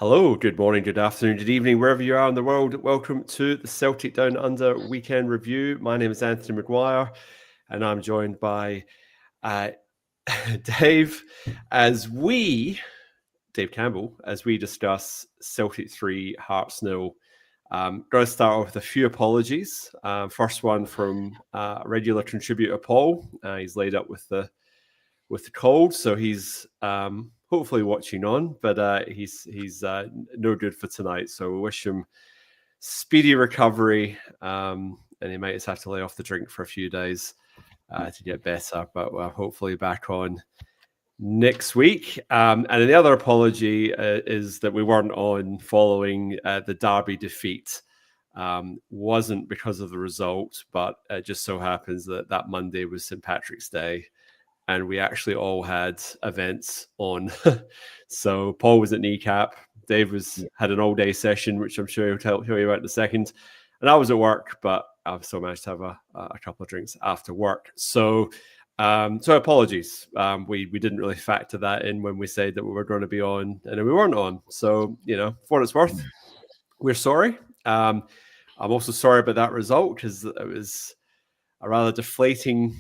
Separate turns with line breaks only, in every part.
Hello, good morning, good afternoon, good evening, wherever you are in the world. Welcome to the Celtic Down Under weekend review. My name is Anthony Maguire, and I'm joined by Dave Dave Campbell, as we discuss Celtic 3, Hearts 0. Going to start off with a few apologies. First one from regular contributor Paul. He's laid up with the cold, so he's hopefully watching on, but he's no good for tonight. So we wish him speedy recovery, and he might just have to lay off the drink for a few days to get better. But we're hopefully back on next week. And the other apology is that we weren't on following the Derby defeat. Wasn't because of the result, but it just so happens that Monday was St. Patrick's Day, and we actually all had events on. So Paul was at Kneecap. Dave had an all-day session, which I'm sure he'll tell you about in a second. And I was at work, but I've still managed to have a couple of drinks after work. So apologies. We didn't really factor that in when we said that we were going to be on, and then we weren't on. So, for what it's worth, we're sorry. I'm also sorry about that result, because it was a rather deflating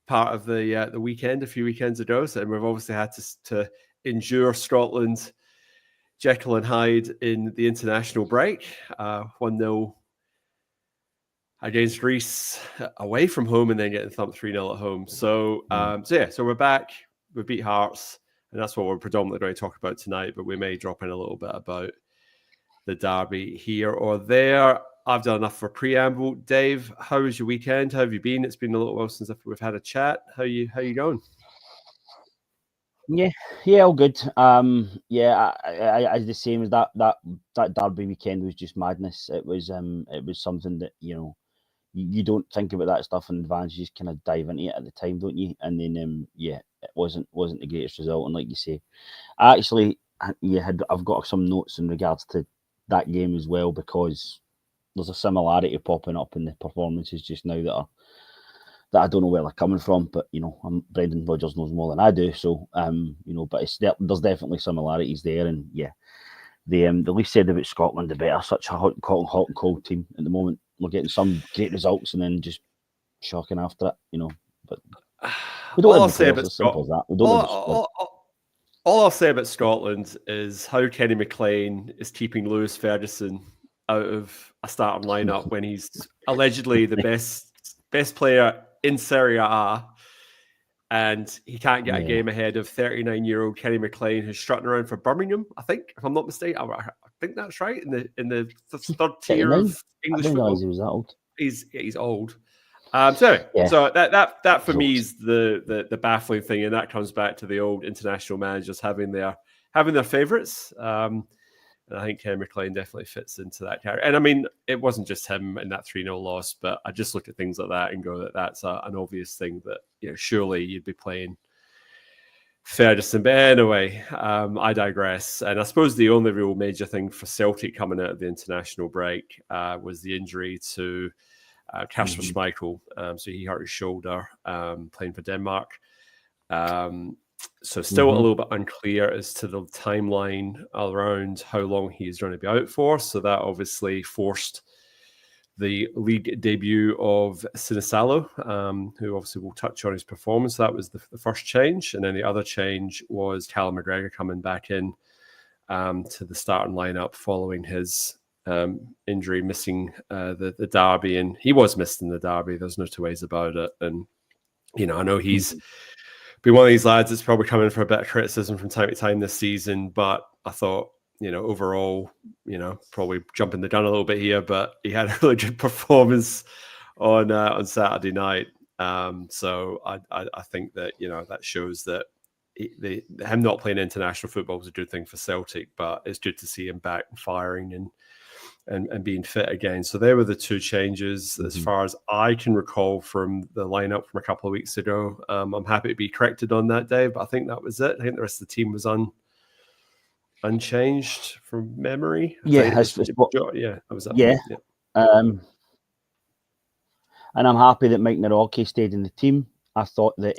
part of the weekend a few weekends ago. So, and we've obviously had to endure Scotland, Jekyll and Hyde in the international break. 1-0 against Greece away from home, and then getting thumped 3-0 at home. So we're back. We beat Hearts, and that's what we're predominantly going to talk about tonight. But we may drop in a little bit about the derby here or there. I've done enough for preamble. Dave, how was your weekend? How have you been? It's been a little while since we've had a chat. How you going?
Yeah, all good. I the same as that derby weekend was just madness. It was something that you don't think about that stuff in advance. You just kind of dive into it at the time, don't you? And then it wasn't the greatest result. And like you say, I've got some notes in regards to that game as well, because there's a similarity popping up in the performances just now that I don't know where they're coming from, but Brendan Rodgers knows more than I do. So but there's definitely similarities there, and the least said about Scotland, the better. Such a hot and cold team at the moment. We're getting some great results and then just shocking after it, But we don't have the players, as simple as that. We don't have the squad.
All I'll say about Scotland is how Kenny McLean is keeping Lewis Ferguson out of a starting lineup when he's allegedly the best player in Serie A, and he can't get a game ahead of 39-year-old Kenny McLean, who's strutting around for Birmingham, I think, if I'm not mistaken. I think that's right, in the third tier of English football.
He was that old.
He's old. So that for me is the baffling thing, and that comes back to the old international managers having their favourites. And I think Ken McLean definitely fits into that category. And I mean, it wasn't just him in that 3-0 loss, but I just look at things like that and go that that's an obvious thing that surely you'd be playing Ferguson. But anyway, I digress. And I suppose the only real major thing for Celtic coming out of the international break was the injury to Kasper Schmeichel. So he hurt his shoulder playing for Denmark. So still a little bit unclear as to the timeline around how long he's going to be out for. So that obviously forced the league debut of Sinisalo, who obviously will touch on his performance. That was the first change. And then the other change was Callum McGregor coming back in to the starting lineup following his injury, missing the derby. And he was missed in the derby. There's no two ways about it. And, I know he's been one of these lads that's probably coming for a bit of criticism from time to time this season, but I thought, overall, probably jumping the gun a little bit here, but he had a really good performance on Saturday night. So I think that, that shows that him not playing international football was a good thing for Celtic, but it's good to see him back firing and being fit again. So there were the two changes as far as I can recall from the lineup from a couple of weeks ago. I'm happy to be corrected on that, Dave, but I think that was it. I think the rest of the team was unchanged from memory. That was that.
Yeah. And I'm happy that Mike Naroki stayed in the team. I thought that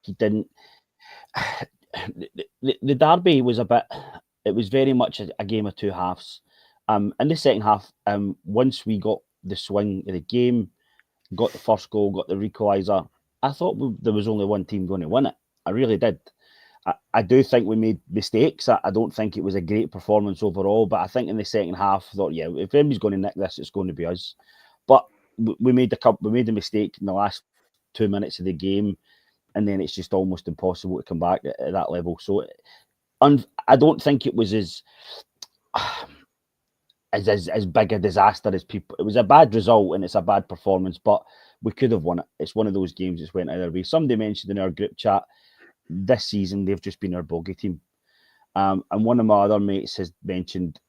he didn't. The derby was a bit it was very much a game of two halves. In the second half, once we got the swing of the game, got the first goal, got the equaliser, I thought there was only one team going to win it. I really did. I do think we made mistakes. I don't think it was a great performance overall, but I think in the second half, I thought, yeah, if anybody's going to nick this, it's going to be us. But we made a mistake in the last 2 minutes of the game, and then it's just almost impossible to come back at that level. So, I don't think it was as big a disaster as people. It was a bad result and it's a bad performance, but we could have won it. It's one of those games that's went either way. Somebody mentioned in our group chat this season they've just been our bogey team, and one of my other mates has mentioned,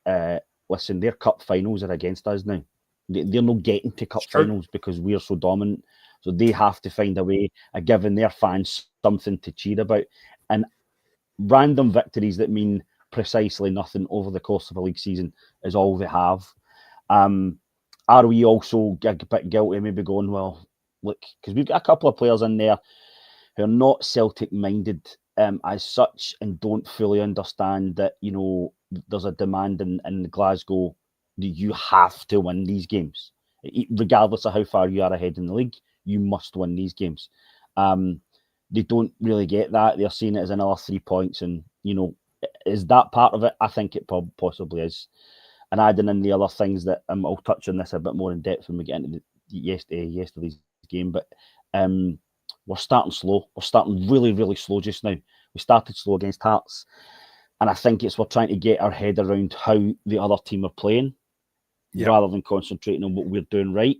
listen, their cup finals are against us now. They're not getting to cup finals because we're so dominant. So they have to find a way of giving their fans something to cheer about. And random victories that mean precisely nothing over the course of a league season is all they have. Are we also a bit guilty, maybe going, well, look, because we've got a couple of players in there who are not Celtic-minded as such and don't fully understand that, you know, there's a demand in Glasgow that you have to win these games. Regardless of how far you are ahead in the league, you must win these games. They don't really get that. They're seeing it as another 3 points. And, you know, is that part of it? I think it possibly is. And adding in the other things that I'll touch on this a bit more in depth when we get into yesterday's game. But we're starting slow. We're starting really, really slow just now. We started slow against Hearts. And I think we're trying to get our head around how the other team are playing rather than concentrating on what we're doing right.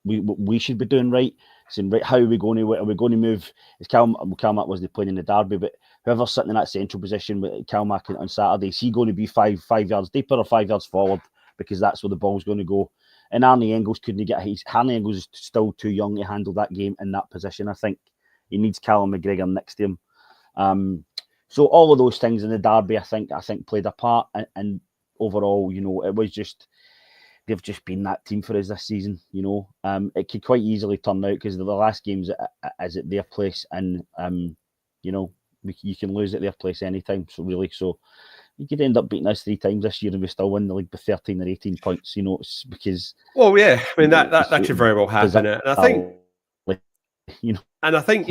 We should be doing right. Saying, right, how are we going to move? Is Calmac was playing in the derby, but whoever's sitting in that central position with Calmac on Saturday, is he going to be five yards deeper or 5 yards forward? Because that's where the ball's going to go. And Arnie Engels couldn't get Arnie Engels is still too young to handle that game in that position. I think he needs Callum McGregor next to him. So all of those things in the derby, I think played a part. And overall, you know, it was just. They've just been that team for us this season, you know. It could quite easily turn out because the last game's is at their place, and you know, you can lose at their place anytime. So you could end up beating us 3 times this year and we still win the league with 13 or 18 points. You know, it's because.
Well, yeah, I mean that could very well happen, and I think,
you know,
and I think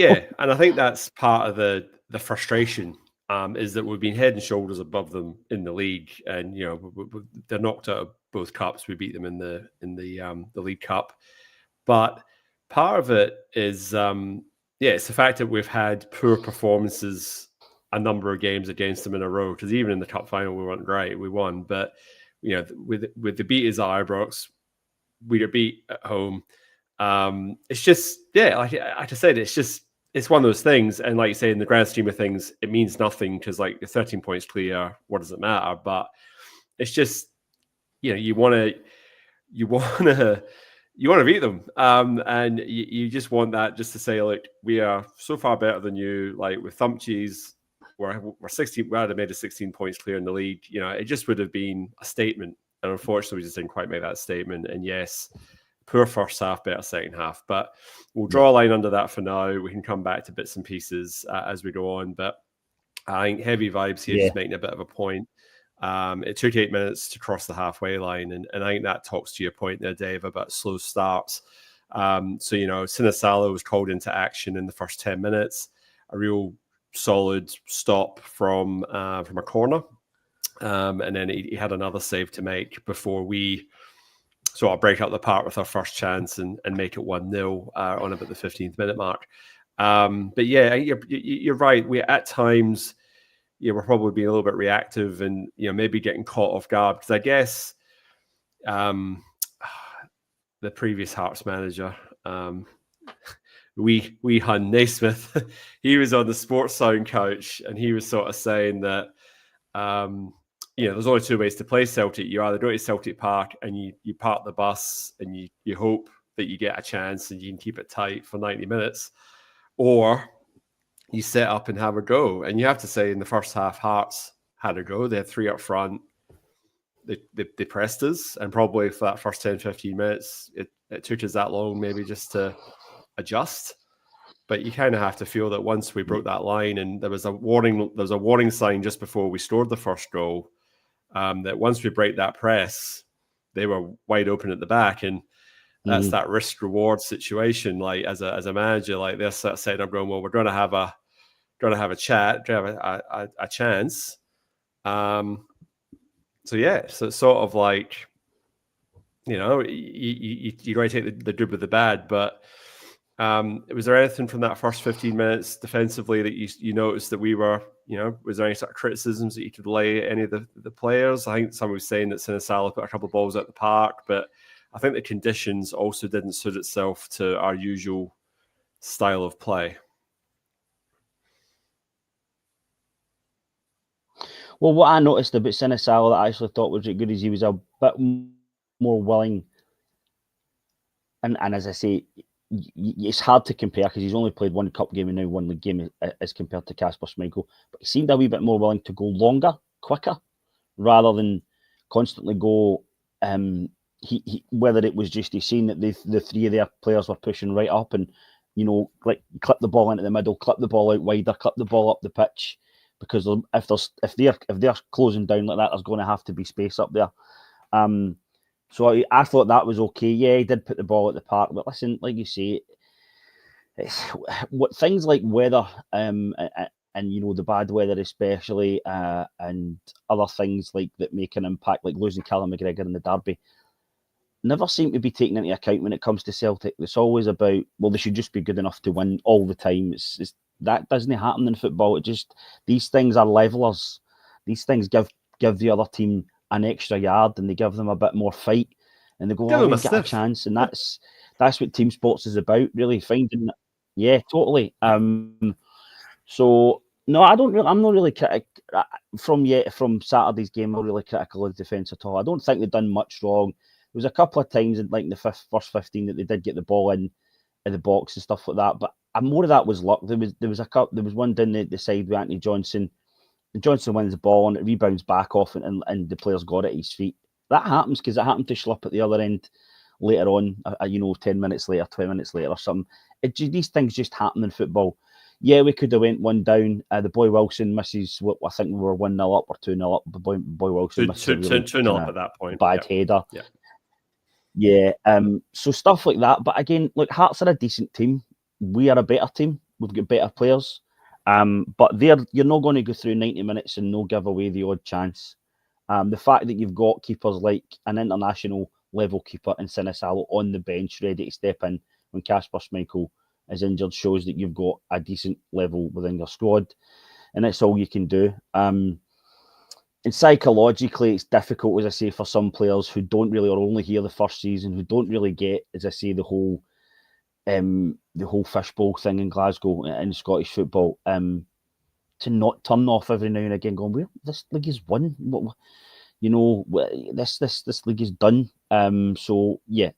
that's part of the frustration. Is that we've been head and shoulders above them in the league, and you know they're knocked out of both cups. We beat them in the League Cup, but part of it is it's the fact that we've had poor performances a number of games against them in a row. Because even in the cup final, we weren't great. We won, but you know with the beat as Ibrox, we got beat at home. It's just like I said, it's one of those things, and like you say, in the grand scheme of things, it means nothing because like the 13 points clear, what does it matter? But it's just, you know, you want to beat them, and you just want that just to say, look, we are so far better than you. Like with thump cheese, we're 16. We had made 16 points clear in the league. You know, it just would have been a statement, and unfortunately, we just didn't quite make that statement. And yes. Poor first half, better second half. But we'll draw a line under that for now. We can come back to bits and pieces as we go on. But I think heavy vibes here, just making a bit of a point. It took 8 minutes to cross the halfway line. And I think that talks to your point there, Dave, about slow starts. So, you know, Sinisalo was called into action in the first 10 minutes. A real solid stop from a corner. And then he had another save to make before we... So I'll break up the part with our first chance and make it 1-0 on about the 15th minute mark. But yeah, you're right. We at times, we're probably being a little bit reactive and maybe getting caught off guard because I guess the previous Hearts manager, we Hun Naismith, he was on the Sports Sound couch and he was sort of saying that. There's only 2 ways to play Celtic. You either go to Celtic Park and you park the bus and you hope that you get a chance and you can keep it tight for 90 minutes, or you set up and have a go. And you have to say in the first half, Hearts had a go. They had 3 up front. They pressed us, and probably for that first 10, 15 minutes, it took us that long maybe just to adjust. But you kind of have to feel that once we broke that line, and there was a warning sign just before we scored the first goal, that once we break that press, they were wide open at the back, and that's that risk reward situation. Like as a manager, like they're saying, I'm going, well, we're going to have a chat, going to have a chance. So it's sort of like, you got to take the good with the bad, but. Was there anything from that first 15 minutes defensively that you noticed that we were, was there any sort of criticisms that you could lay at any of the players? I think someone was saying that Sinisalo put a couple of balls at the park, but I think the conditions also didn't suit itself to our usual style of play.
Well, what I noticed about Sinisalo that I actually thought was good is he was a bit more willing, and as I say, it's hard to compare because he's only played one cup game and now one league game as compared to Kasper Schmeichel. But he seemed a wee bit more willing to go longer, quicker, rather than constantly go. Whether it was just he's seen that the three of their players were pushing right up and like clip the ball into the middle, clip the ball out wider, clip the ball up the pitch, because if they're closing down like that, there's going to have to be space up there. So I thought that was okay. Yeah, he did put the ball at the park, but listen, like you say, it's what things like weather and the bad weather especially, and other things like that make an impact, like losing Callum McGregor in the derby, never seem to be taken into account when it comes to Celtic. It's always about, well, they should just be good enough to win all the time. It's that doesn't happen in football. It just, these things are levelers. These things give the other team an extra yard, and they give them a bit more fight, and they go, oh, we've got a chance. And that's what team sports is about, really finding. Yeah, totally. So no, I'm not really from Saturday's game. I'm not really critical of the defence at all. I don't think they've done much wrong. There was a couple of times in like the first 15 that they did get the ball in the box and stuff like that, but more of that was luck. There was one down the side with Anthony Johnson. Johnson wins the ball and it rebounds back off, and the player's got it at his feet. That happens because it happened to Schlupp at the other end later on, 10 minutes later, 20 minutes later or something. These things just happen in football. Yeah, we could have went one down. The boy Wilson misses what I think we were 1-0 up or 2-0 up. The boy Wilson misses a really
2-0 up at that point.
Bad header. Yeah. So stuff like that. But again, look, Hearts are a decent team. We are a better team. We've got better players. But you're not going to go through 90 minutes and no give away the odd chance. The fact that you've got keepers like an international level keeper in Sinisalo on the bench ready to step in when Kasper Schmeichel is injured shows that you've got a decent level within your squad, and that's all you can do. And psychologically, it's difficult, as I say, for some players who don't really, or only here the first season, who don't really get, as I say, the whole fishbowl thing in Glasgow in Scottish football, to not turn off every now and again, going, "Well, this league is won. This league is done." So yeah,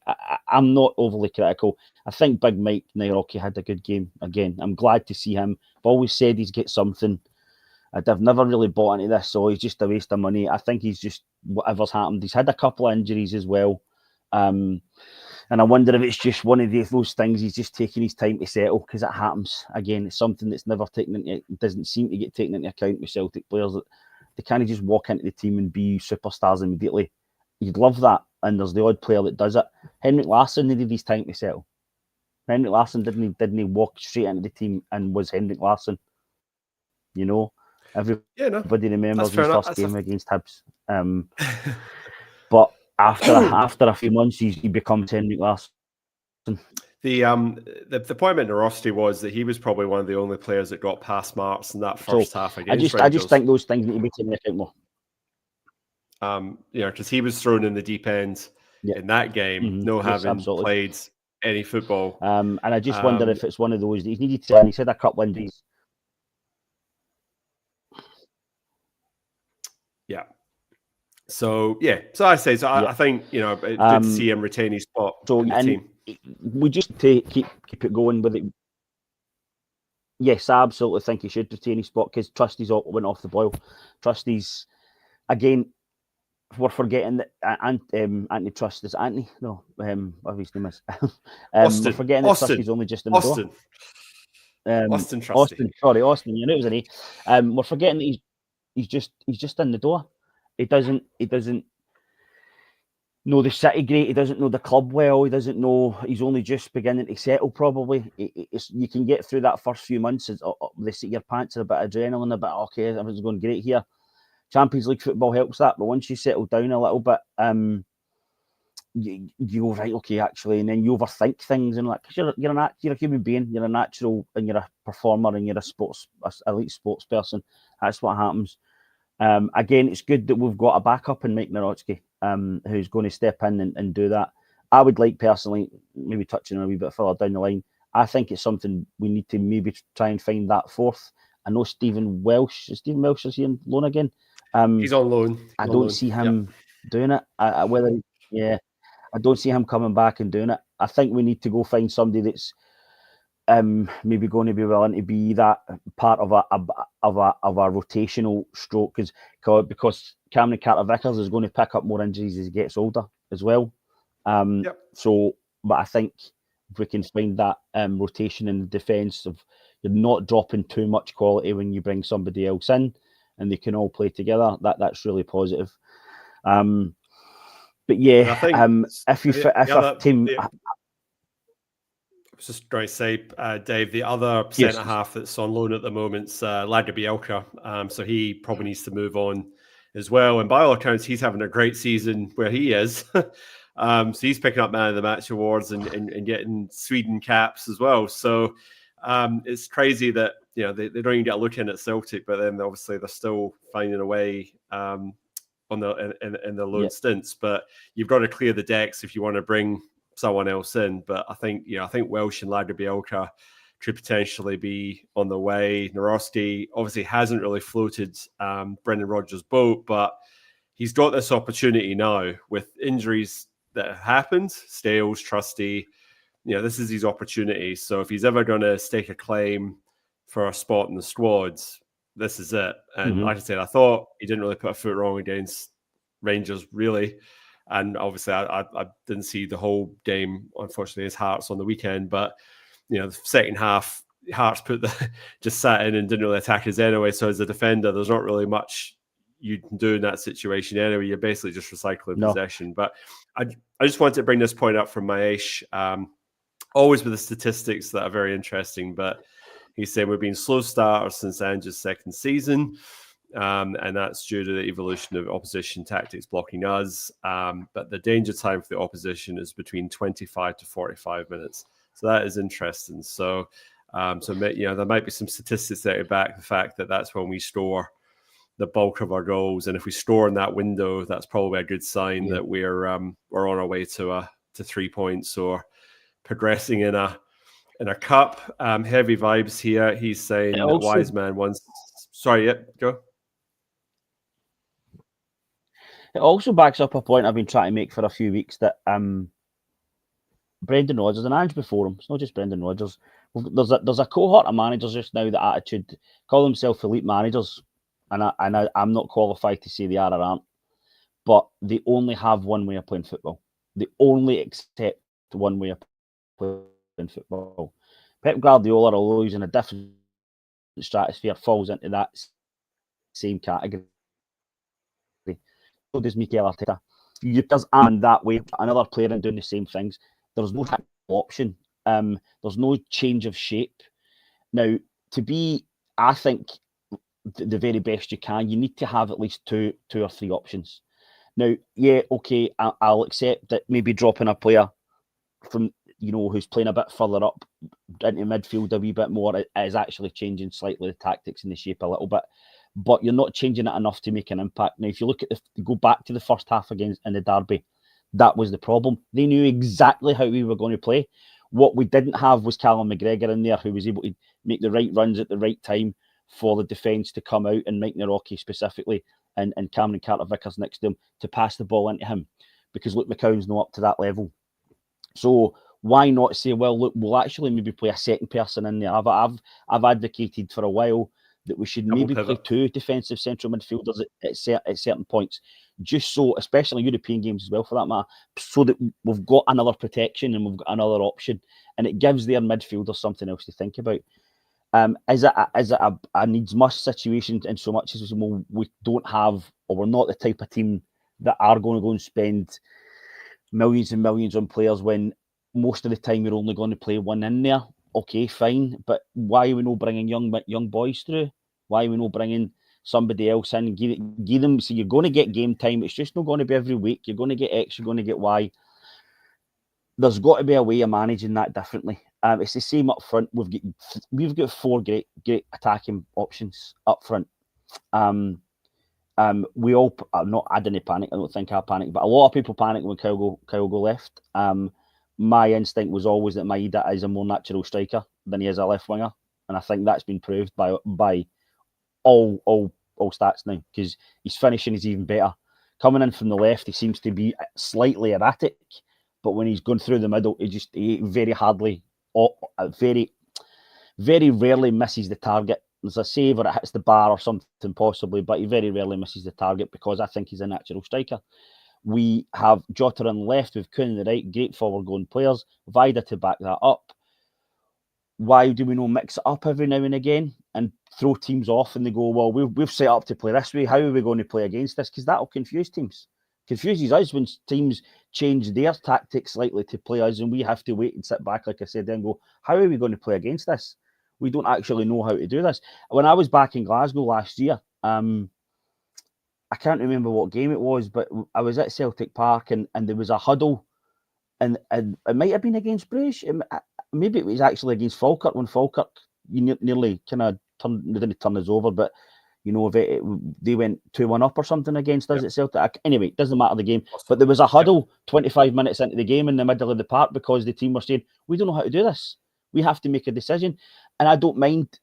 I'm not overly critical. I think Big Mike Nairoki had a good game again. I'm glad to see him. I've always said he's got something. I've never really bought into this, so he's just a waste of money. I think he's just whatever's happened. He's had a couple of injuries as well. And I wonder if it's just one of those things he's just taking his time to settle, because it happens. Again, it's something that's never doesn't seem to get taken into account with Celtic players. That they can't just walk into the team and be superstars immediately. You'd love that, and there's the odd player that does it. Henrik Larsson needed his time to settle. Henrik Larsson didn't he walk straight into the team and was Henrik Larsson? Everybody remembers his first game against Hibs. But after a few months, he becomes Henrik Larsson.
The point about Nerosty was that he was probably one of the only players that got past marks in that first half against
I just think those things need to be taken into account
more. Because he was thrown in the deep end in that game, having played any football.
And I just wonder if it's one of those that he's needed to. And he's had a couple injuries.
Yeah. So I say I think it's good to see him retain his spot in the team.
We just keep it going with it. Yes, I absolutely think he should retain his spot because Trusty's went off the boil. Trusty's again. We're forgetting that Anthony Trust is Anthony. No, whatever his name is.
Austin.
We're forgetting that Trusty's only just in the door.
Austin Trusty.
Austin. You knew it was an A. We're forgetting that he's just in the door. He doesn't know the city great. He doesn't know the club well. He doesn't know. He's only just beginning to settle. Probably, you can get through that first few months. They set your pants, a bit of adrenaline, a bit okay, everything's going great here. Champions League football helps that, but once you settle down a little bit, you go right, okay, actually, and then you overthink things, and like, cause you're a human being, you're a natural, and you're a performer, and you're a elite sports person. That's what happens. Again, it's good that we've got a backup in Mike Nawrocki, who's going to step in and do that. I would like personally, maybe touching on a wee bit further down the line, I think it's something we need to maybe try and find that fourth. I know Stephen Welsh is he on loan again?
He's on loan.
I don't see him doing it. I don't see him coming back and doing it. I think we need to go find somebody that's maybe going to be willing to be that part of a rotational stroke, because Cameron Carter-Vickers is going to pick up more injuries as he gets older as well. So, but I think if we can find that rotation in the defence, of you're not dropping too much quality when you bring somebody else in, and they can all play together, that's really positive. But yeah, if a team.
I was just trying to say, Dave, the other centre half that's on loan at the moment's Lader Bielka. So he probably needs to move on as well. And by all accounts, he's having a great season where he is. So he's picking up Man of the Match awards and getting Sweden caps as well. So it's crazy that they don't even get a look in at Celtic, but then obviously they're still finding a way in the loan stints. But you've got to clear the decks if you want to bring someone else in. But I think Welsh and Lader Bielka could potentially be on the way. Nawrocki obviously hasn't really floated Brendan Rodgers' boat, but he's got this opportunity now with injuries that have happened. Stales, Trusty, this is his opportunity. So if he's ever going to stake a claim for a spot in the squads, this is it. And like I said, I thought he didn't really put a foot wrong against Rangers, really. And obviously, I didn't see the whole game, unfortunately, as Hearts on the weekend. But, the second half, Hearts just sat in and didn't really attack us anyway. So as a defender, there's not really much you can do in that situation anyway. You're basically just recycling possession. But I just wanted to bring this point up from Maesh, always with the statistics that are very interesting. But he's saying we've been slow starters since Ange's second season. And that's due to the evolution of opposition tactics blocking us. But the danger time for the opposition is between 25 to 45 minutes. So that is interesting. So, there might be some statistics that back the fact that that's when we store the bulk of our goals. And if we store in that window, that's probably a good sign that we're on our way to 3 points or progressing in a cup. Heavy vibes here. He's saying that Wiseman once. Sorry, go.
It also backs up a point I've been trying to make for a few weeks, that Brendan Rodgers and Ange before him, it's not just Brendan Rodgers. There's a cohort of managers just now that attitude call themselves elite managers, and I'm not qualified to say they are or aren't, but they only have one way of playing football. They only accept one way of playing football. Pep Guardiola, although he's in a different stratosphere, falls into that same category. So does Mikel Arteta. You does and that way, another player and doing the same things. There's no option. There's no change of shape. Now, to be, I think, the very best you can, you need to have at least two or three options. Now, okay, I'll accept that maybe dropping a player from, who's playing a bit further up into midfield a wee bit more is actually changing slightly the tactics and the shape a little bit. But you're not changing it enough to make an impact. Now, if you look at go back to the first half in the derby, that was the problem. They knew exactly how we were going to play. What we didn't have was Callum McGregor in there, who was able to make the right runs at the right time for the defence to come out, and Mike Nawrocki specifically, and Cameron Carter-Vickers next to him to pass the ball into him, because Luke McCown's not up to that level. So why not say, well, look, we'll actually maybe play a second person in there. I've advocated for a while that we should maybe play two defensive central midfielders at certain points, just so, especially European games as well for that matter, so that we've got another protection and we've got another option, and it gives their midfielders something else to think about. Is it a needs must situation in so much as we don't have, or we're not the type of team that are going to go and spend millions and millions on players when most of the time you're only going to play one in there? Okay, fine, but why are we not bringing young boys through? Why are we not bringing somebody else in and give them? So you're going to get game time. It's just not going to be every week. You're going to get X. You're going to get Y. There's got to be a way of managing that differently. It's the same up front. We've got 4 great attacking options up front. We all, I didn't panic. I don't think I panicked, but a lot of people panicked when Kyle go left. My instinct was always that Maeda is a more natural striker than he is a left winger, and I think that's been proved by all stats now, because his finishing is even better. Coming in from the left, he seems to be slightly erratic, but when he's going through the middle, he very hardly, very rarely misses the target. There's a save or it hits the bar or something possibly, but he very rarely misses the target because I think he's a natural striker. We have Jota on the left, we've Kuhn on the right, great forward going players, Vida to back that up. Why do we not mix it up every now and again and throw teams off and they go, well, we've set up to play this way, how are we going to play against this? Because that'll confuse teams. Confuses us when teams change their tactics slightly to play us and we have to wait and sit back, like I said, and go, how are we going to play against this? We don't actually know how to do this. When I was back in Glasgow last year, I can't remember what game it was, but I was at Celtic Park and there was a huddle, and it might have been against Bruges. Maybe it was actually against Falkirk, when Falkirk nearly kind of didn't turn us over, but you know, they went 2-1 up or something against us at Celtic. Anyway, it doesn't matter the game. But there was a huddle 25 minutes into the game in the middle of the park because the team were saying, we don't know how to do this. We have to make a decision. And I don't mind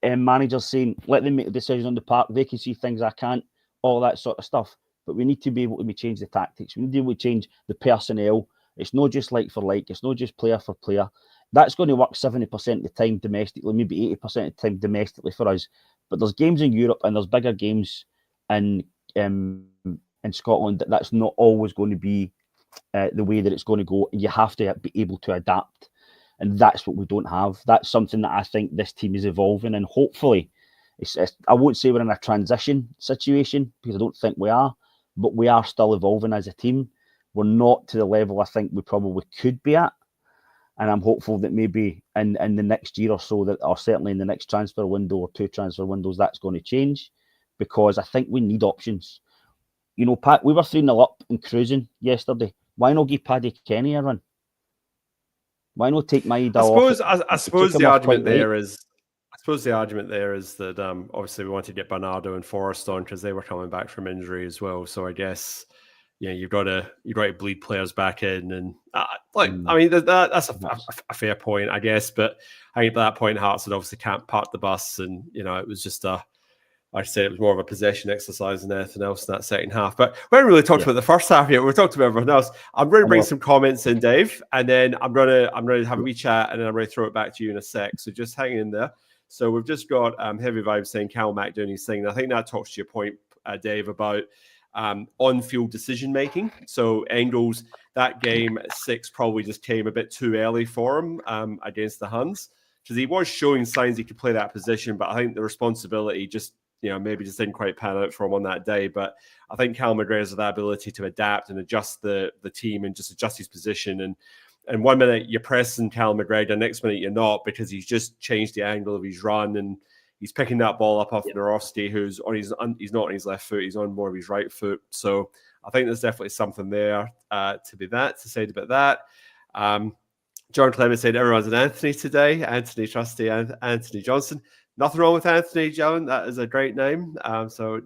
managers saying, let them make a decision on the park. They can see things I can't, all that sort of stuff. But we need to be able to change the tactics. We need to be able to change the personnel. It's not just like for like. It's not just player for player. That's going to work 70% of the time domestically, maybe 80% of the time domestically for us. But there's games in Europe and there's bigger games in Scotland that's not always going to be the way that it's going to go. You have to be able to adapt. And that's what we don't have. That's something that I think this team is evolving. And hopefully, I won't say we're in a transition situation because I don't think we are, but we are still evolving as a team. We're not to the level I think we probably could be at. And I'm hopeful that maybe in the next year or so, that, or certainly in the next transfer window or 2 transfer windows, that's going to change, because I think we need options. You know, Pat, we were 3-0 up and cruising yesterday. Why not give Paddy Kenny a run? Why not take Maeda off?
I suppose the argument there is that obviously we wanted to get Bernardo and Forrest on because they were coming back from injury as well. So I guess you've got to bleed players back in, and I mean that's a fair point, I guess. But I think at that point Hearts had obviously can't park the bus, and it was just like I said, it was more of a possession exercise than anything else in that second half. But we haven't really talked about the first half yet. We've talked about everything else. I'm going to bring some comments in, Dave, and then I'm going to have a wee chat, and then I'm going to throw it back to you in a sec. So just hang in there. So we've just got Heavy Vibes saying Cal Mack doing his thing. And I think that talks to your point, Dave, about on-field decision-making. So Engels, that game at 6 probably just came a bit too early for him against the Huns, because he was showing signs he could play that position, but I think the responsibility just maybe just didn't quite pan out for him on that day. But I think Cal McGregor has that ability to adapt and adjust the team and just adjust his position. And 1 minute you're pressing Cal McGregor, next minute you're not, because he's just changed the angle of his run and he's picking that ball up off Nerosty, who's he's not on his left foot, he's on more of his right foot. So I think there's definitely something there to say about that. John Clement said everyone's an Anthony today. Anthony Trusty and Anthony Johnson. Nothing wrong with Anthony, John. That is a great name. So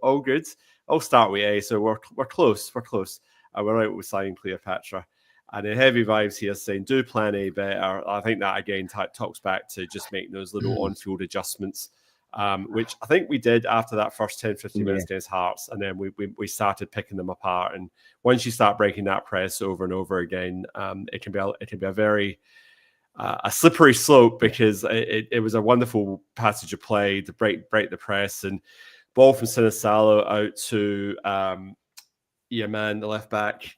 all good. I'll start with A. So we're close. We're close. We're out with signing Cleopatra. And then Heavy Vibes here saying, do plan A better. I think that, again, talks back to just making those little on-field adjustments, which I think we did after that first 10, 15 minutes against Hearts. And then we started picking them apart. And once you start breaking that press over and over again, it can be a very... a slippery slope, because it was a wonderful passage of play to break the press, and ball from Sinisalo out to the left back.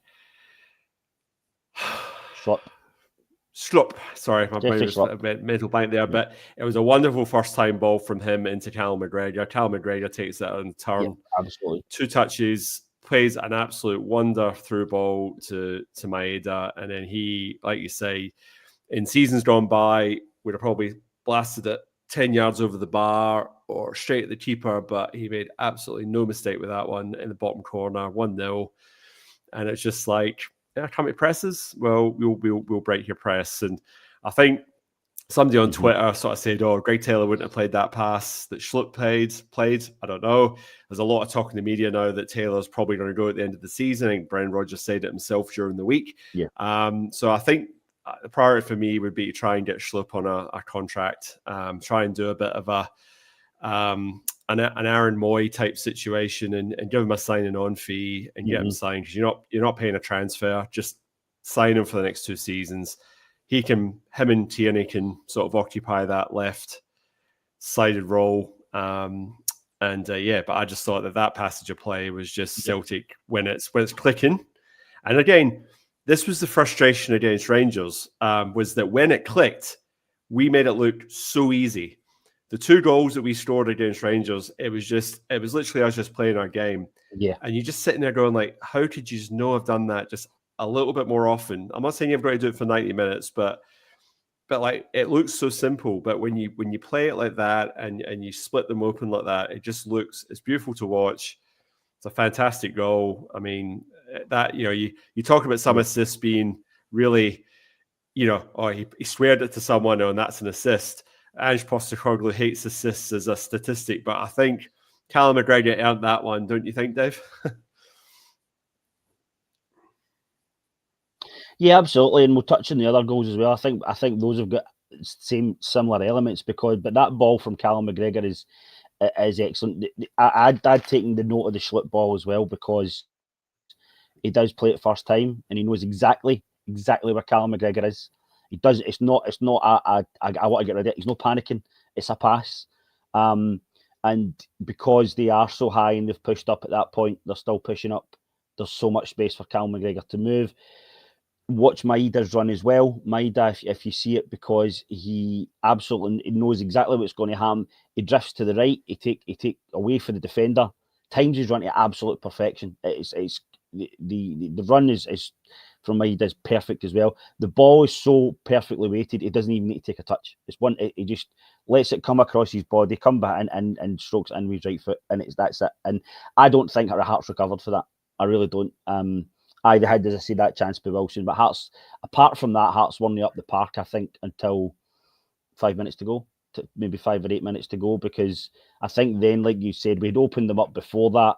Schlupp. Sorry, my brain
Jeffrey
was
Schlupp.
a mental blank there, but it was a wonderful first-time ball from him into Callum McGregor. Callum McGregor takes it on turn.
Yeah, absolutely.
2 touches, plays an absolute wonder through ball to Maeda, and then he, like you say, in seasons gone by, would have probably blasted it 10 yards over the bar or straight at the keeper, but he made absolutely no mistake with that one in the bottom corner, 1-0. And it's just like, yeah, can't we presses? Well, we'll break your press. And I think somebody on Twitter sort of said, "Oh, Greg Taylor wouldn't have played that pass that Schlupp played." I don't know. There's a lot of talk in the media now that Taylor's probably going to go at the end of the season. I think Brendan Rodgers said it himself during the week.
Yeah.
So I think the priority for me would be to try and get Schlupp on a contract. Try and do a bit of an Aaron Moy type situation and give him a signing on fee and get him signed, because you're not paying a transfer. Just sign him for the next 2 seasons. Him and Tierney can sort of occupy that left-sided role. But I just thought that passage of play was just Celtic when it's clicking. And again, this was the frustration against Rangers, was that when it clicked, we made it look so easy. The 2 goals that we scored against Rangers, it was literally us just playing our game.
Yeah.
And you're just sitting there going like, how could you just not have done that just a little bit more often? I'm not saying you've got to do it for 90 minutes, but like, it looks so simple. But when you play it like that and you split them open like that, it's beautiful to watch. It's a fantastic goal. I mean, that, you talk about some assists being really, he squared it to someone and that's an assist. Ange Postecoglou hates assists as a statistic, but I think Callum McGregor earned that one, don't you think, Dave?
Yeah, absolutely, and we'll touch on the other goals as well. I think those have got similar elements, but that ball from Callum McGregor is excellent. I'd taken the note of the Schlupp ball as well, because he does play it first time and he knows exactly where Callum McGregor is. He does. It's not I want to get rid of it. He's not panicking. It's a pass. And because they are so high and they've pushed up at that point, they're still pushing up. There's so much space for Callum McGregor to move. Watch Maeda's run as well. Maeda, if you see it, because he absolutely knows exactly what's going to happen. He drifts to the right. He take away for the defender. Times his run to absolute perfection. It's the run is from Maeda is perfect as well. The ball is so perfectly weighted, he doesn't even need to take a touch. He just lets it come across his body, come back and strokes in with his right foot, and that's it. And I don't think our Hearts recovered for that. I really don't. They had, as I say, that chance by Wilson, but Hearts, apart from that, Hearts weren't up the park, I think, until 5 minutes to go, maybe 5 or 8 minutes to go, because I think then, like you said, we'd opened them up before that.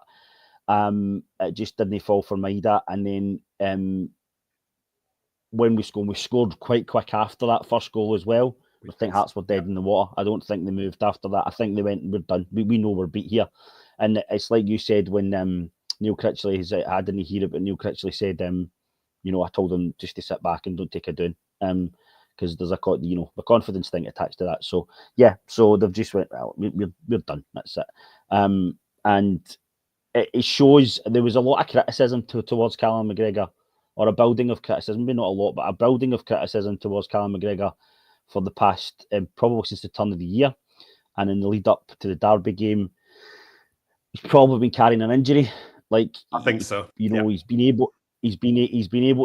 It just didn't fall for Maeda, and then when we scored quite quick after that first goal as well. I think Hearts were dead in the water. I don't think they moved after that. I think they went, we're done. We know we're beat here. And it's like you said when Neil Critchley, I didn't hear it, but Neil Critchley said, I told him just to sit back and don't take a down, because there's the confidence thing attached to that. So yeah, so they've just went, well, we're done. That's it. And it shows there was a lot of criticism towards Callum McGregor, or a building of criticism, maybe not a lot, but a building of criticism towards Callum McGregor for the past, probably since the turn of the year, and in the lead up to the Derby game. He's probably been carrying an injury. Like,
I think so.
He's been able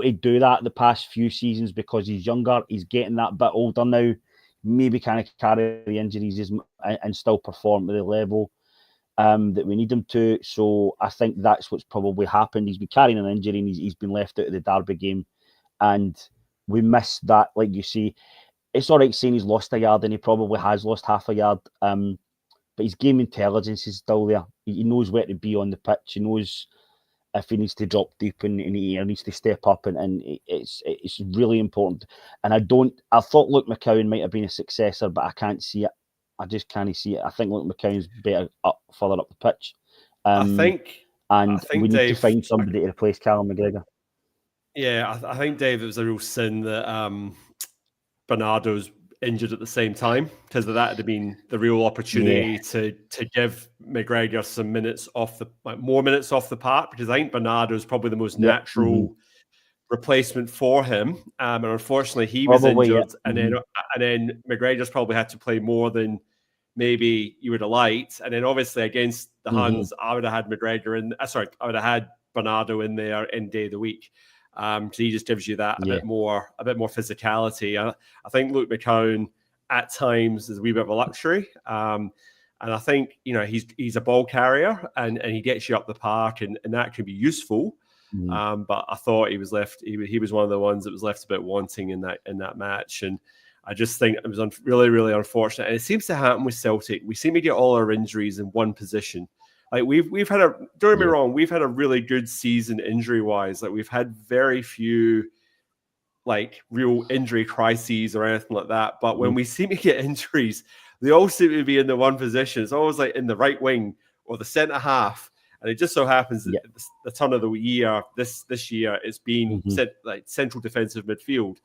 to do that the past few seasons because he's younger. He's getting that bit older now. Maybe kind of carry the injuries and still perform at the level that we need him to. So I think that's what's probably happened. He's been carrying an injury and he's been left out of the Derby game, and we missed that. Like you say, it's all right saying he's lost a yard, and he probably has lost half a yard. But his game intelligence is still there. He knows where to be on the pitch. He knows if he needs to drop deep and he needs to step up, and it's really important. And I thought Luke McCowan might have been a successor, but I can't see it. I just can't see it. I think Luke McCowan's better further up the pitch.
I think
we need
Dave,
to find somebody to replace Callum McGregor.
Yeah, I think, Dave, it was a real sin that Bernardo's injured at the same time, because that had been the real opportunity to give McGregor some minutes more minutes off the park, because I think Bernardo is probably the most natural replacement for him. And unfortunately, he
Probably,
was injured,
yeah.
and then McGregor's probably had to play more than maybe you would have liked. And then obviously against the Huns, I would have had McGregor in. I would have had Bernardo in there in day of the week. So he just gives you that a bit more physicality. I think Luke McCown at times is a wee bit of a luxury. And I think, he's a ball carrier and he gets you up the park and that can be useful. But I thought he was left. He was one of the ones that was left a bit wanting in that match, and I just think it was really, really unfortunate. And it seems to happen with Celtic. We seem to get all our injuries in one position. Like we've had don't get me wrong, we've had a really good season injury wise. Like we've had very few like real injury crises or anything like that. But when we seem to get injuries, they all seem to be in the one position. It's always like in the right wing or the centre half. And it just so happens that the turn of the year, this year, it's been like central defensive midfield.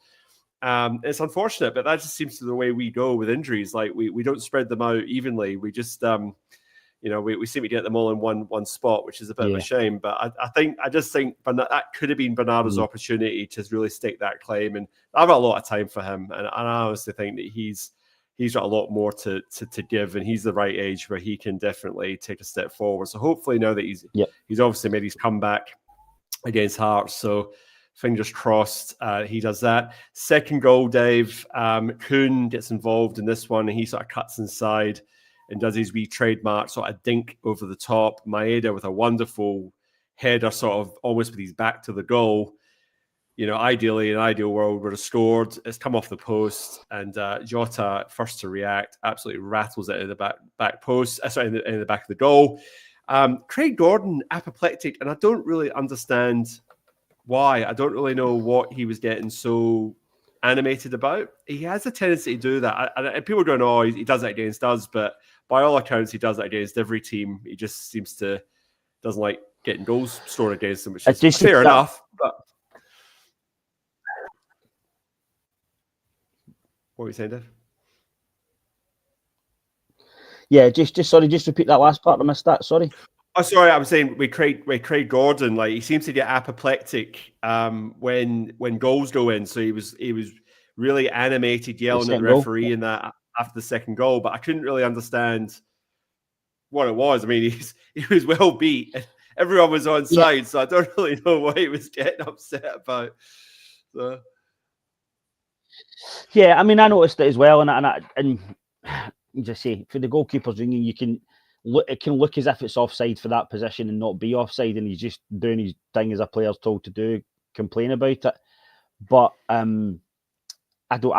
It's unfortunate, but that just seems to be the way we go with injuries. Like we don't spread them out evenly. We just, we seem to get them all in one spot, which is a bit of a shame. But I just think that could have been Bernardo's opportunity to really stake that claim. And I've got a lot of time for him, and I honestly think that he's got a lot more to give, and he's the right age where he can definitely take a step forward. So hopefully now that he's obviously made his comeback against Hearts, so fingers crossed he does that. Second goal, Dave, Kuhn gets involved in this one, and he sort of cuts inside and does his wee trademark sort of dink over the top. Maeda with a wonderful header, sort of almost with his back to the goal. Ideally, in an ideal world, would have scored. It's come off the post, and Jota, first to react, absolutely rattles it in the back post. In the back of the goal. Craig Gordon, apoplectic, and I don't really understand why. I don't really know what he was getting so animated about. He has a tendency to do that, and people don't know he does it against us, but by all accounts, he does it against every team. He just seems to doesn't like getting goals scored against them, which is fair enough, but. What were you saying, Dave?
Yeah, just repeat that last part. I missed that. Sorry.
Oh, sorry. I was saying with Craig Gordon, like he seems to get apoplectic when goals go in. So he was really animated, yelling at the referee in that after the second goal. But I couldn't really understand what it was. I mean, he was well beat. Everyone was on side, so I don't really know what he was getting upset about. So.
Yeah, I mean, I noticed it as well, and just say for the goalkeeper's ringing, it can look as if it's offside for that position and not be offside, and he's just doing his thing as a player's told to do, complain about it. But I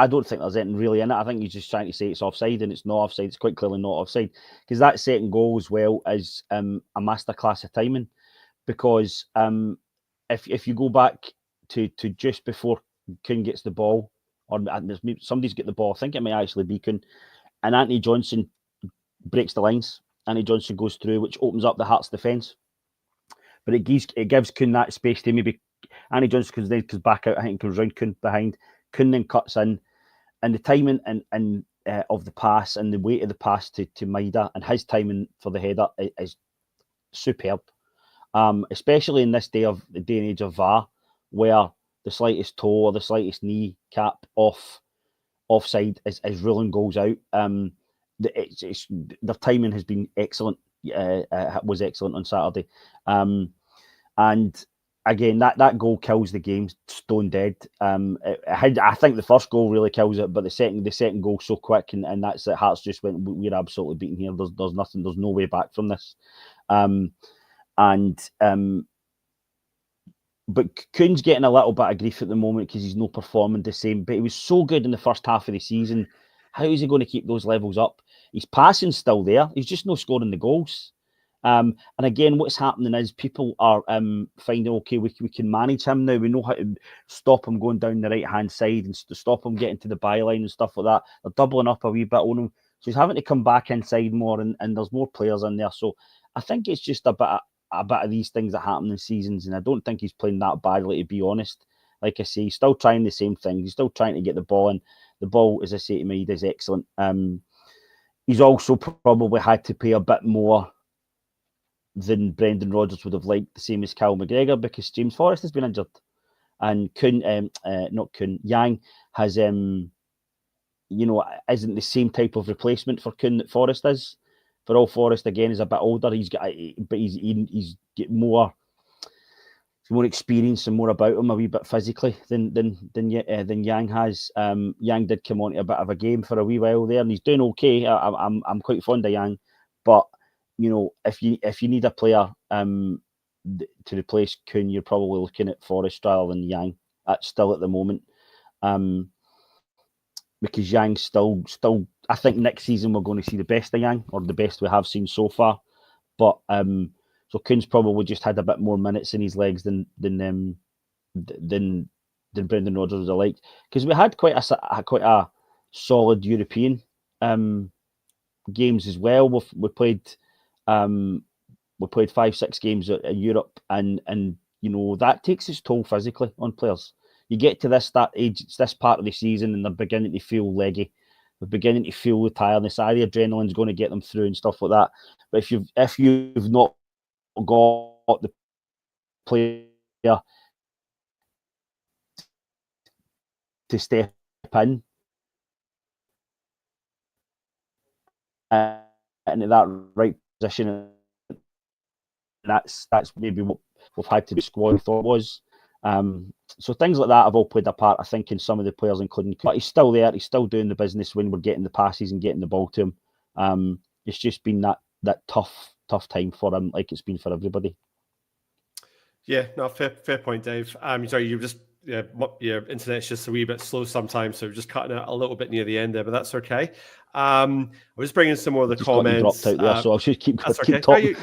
don't think there's anything really in it. I think he's just trying to say it's offside, and it's not offside. It's quite clearly not offside, because that second goal as well is a masterclass of timing. Because if you go back to just before Kuhn gets the ball, or somebody's got the ball, I think it may actually be Kuhn, and Anthony Johnson breaks the lines. Anthony Johnson goes through, which opens up the Hearts defence. But it gives Kuhn that space to maybe Anthony Johnson comes back out, I think, comes round Kuhn behind. Kuhn then cuts in, and the timing and of the pass and the weight of the pass to Maeda and his timing for the header is superb. Especially in this day and age of VAR, where the slightest toe or the slightest knee cap offside is ruling goals out. Their timing has been excellent. Was excellent on Saturday, and again that goal kills the game stone dead. I think the first goal really kills it, but the second goal so quick, and that's it. Hearts just went, we're absolutely beaten here. There's nothing. There's no way back from this. But Kuhn's getting a little bit of grief at the moment because he's not performing the same. But he was so good in the first half of the season. How is he going to keep those levels up? His passing's still there. He's just not scoring the goals. And again, what's happening is people are finding, okay, we can manage him now. We know how to stop him going down the right-hand side and to stop him getting to the byline and stuff like that. They're doubling up a wee bit on him. So he's having to come back inside more, and there's more players in there. So I think it's just a bit of these things that happen in seasons, and I don't think he's playing that badly, to be honest. Like I say, he's still trying the same thing. He's still trying to get the ball, and the ball, as I say to me, is excellent. He's also probably had to pay a bit more than Brendan Rodgers would have liked, the same as Cal McGregor, because James Forrest has been injured. and Yang has isn't the same type of replacement for Kuhn that Forrest is. For all Forrest again is a bit older. He's get more experience and more about him a wee bit physically than Yang has. Yang did come on to a bit of a game for a wee while there, and he's doing okay. I'm quite fond of Yang, but if you need a player to replace Kuhn, you're probably looking at Forrest rather than Yang. That's still at the moment. Because Yang still, I think next season we're going to see the best of Yang, or the best we have seen so far. But so Kuhn's probably just had a bit more minutes in his legs than Brendan Rodgers would have liked, because we had quite a solid European games as well. We played 5-6 games in Europe, and that takes its toll physically on players. You get to this age, it's this part of the season, and they're beginning to feel leggy. They're beginning to feel the tiredness. The adrenaline's going to get them through and stuff like that. But if you've not got the player to step in into that right position, that's maybe what we've had to do. Squad thought was. So things like that have all played a part, I think, in some of the players, including. But he's still there. He's still doing the business when we're getting the passes and getting the ball to him. It's just been that tough time for him, like it's been for everybody.
Yeah, no, fair point, Dave. Sorry, your internet's just a wee bit slow sometimes, so we're just cutting out a little bit near the end there, but that's okay. I was bringing some more of the comments.
Dropped out there, so I'll just keep
okay.
talking.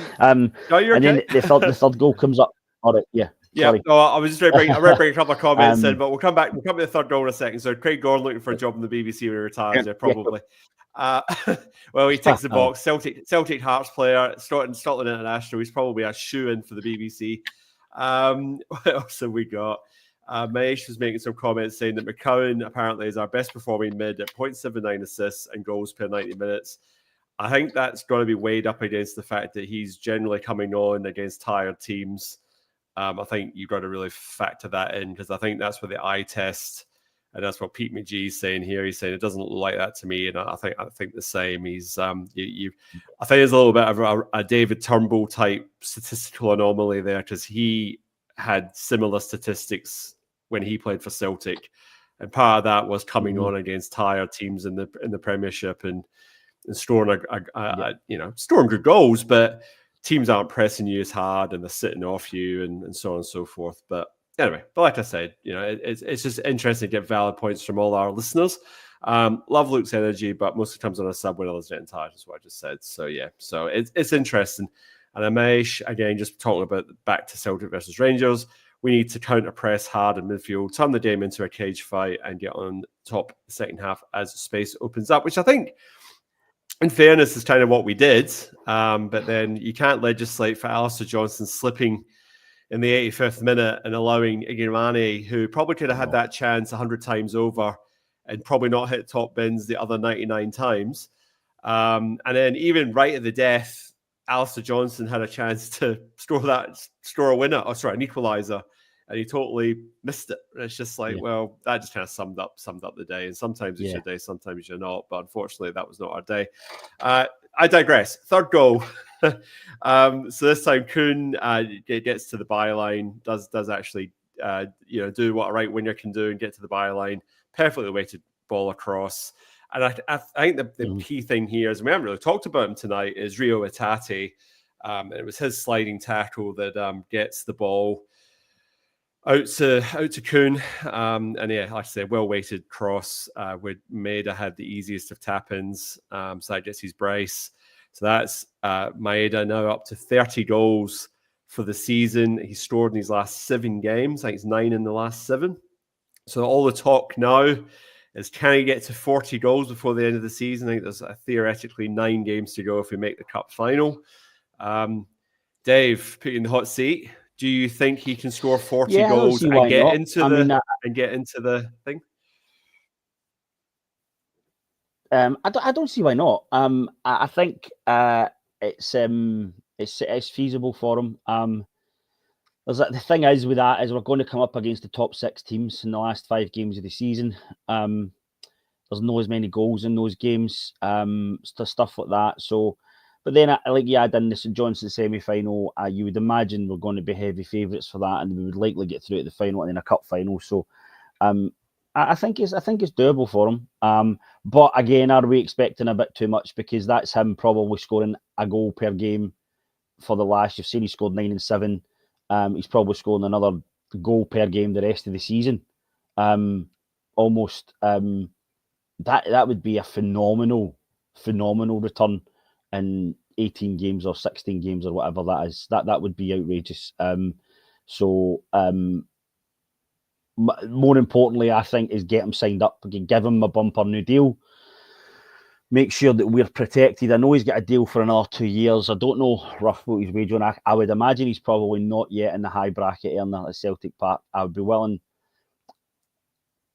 No, you're
and
okay.
Then the third goal comes up. All right, yeah.
Yeah,
sorry.
no, I was just ready to bring a couple of comments in, but we'll come back. We'll come to the third goal in a second. So Craig Gordon looking for a job in the BBC when he retires, probably. Well, he ticks the box. Celtic Hearts player, Scotland international. He's probably a shoe-in for the BBC. What else have we got? Maesh was making some comments saying that McCowan apparently is our best performing mid at 0.79 assists and goals per 90 minutes. I think that's going to be weighed up against the fact that he's generally coming on against tired teams. I think you've got to really factor that in, because I think that's where the eye test, and that's what Pete McGee is saying here. He's saying it doesn't look like that to me, and I think the same. He's I think there's a little bit of a David Turnbull type statistical anomaly there, because he had similar statistics when he played for Celtic, and part of that was coming on against tired teams in the Premiership and scoring scoring good goals, but teams aren't pressing you as hard and they're sitting off you and so on and so forth. But anyway, like I said, it's just interesting to get valid points from all our listeners. Love Luke's energy, but mostly comes on a sub when others getting tired, is what I just said. So yeah, so it's interesting. And Amesh, again, just talking about back to Celtic versus Rangers, we need to counter press hard in midfield, turn the game into a cage fight, and get on top the second half as space opens up, which I think, in fairness, is kind of what we did. But then you can't legislate for Alistair Johnson slipping in the 85th minute and allowing Igimane, who probably could have had that chance 100 times over and probably not hit top bins the other 99 times. And then even right at the death, Alistair Johnson had a chance to score a winner, an equaliser, and he totally missed it. And it's just like, well, that just kind of summed up the day. And sometimes it's your day, sometimes you're not. But unfortunately, that was not our day. I digress. Third goal. So this time, Kuhn gets to the byline, does actually do what a right winger can do and get to the byline. Perfectly weighted ball across. And I think the key thing here is, we haven't really talked about him tonight, is Rio Itate. It was his sliding tackle that gets the ball out to Kuhn. And yeah, like I say, well-weighted cross where Maeda had the easiest of tap-ins. So that gets his brace. So that's Maeda now up to 30 goals for the season. He's scored in his last 7 games. I think it's 9 in the last 7. So all the talk now is, can he get to 40 goals before the end of the season? I think there's theoretically 9 games to go if we make the cup final. Dave, put you in the hot seat. Do you think he can score 40 goals and get into the thing?
I don't see why not. I think it's feasible for him. the thing is with that is we're going to come up against the top 6 teams in the last 5 games of the season. There's not as many goals in those games, stuff like that. So, but then like you add in the St Johnstone semi-final, you would imagine we're going to be heavy favourites for that, and we would likely get through to the final and then a cup final. So, I think it's doable for him. But again, are we expecting a bit too much? Because that's him probably scoring a goal per game for the last. You've seen he scored 9 and 7. He's probably scoring another goal per game the rest of the season. Almost. That would be a phenomenal return in 18 games or 16 games or whatever that is. That would be outrageous. More importantly, I think, is get him signed up. We can give him a bumper new deal. Make sure that we're protected. I know he's got a deal for another 2 years. I don't know roughly what his wage on. I would imagine he's probably not yet in the high bracket earner at Celtic Park. I would be willing.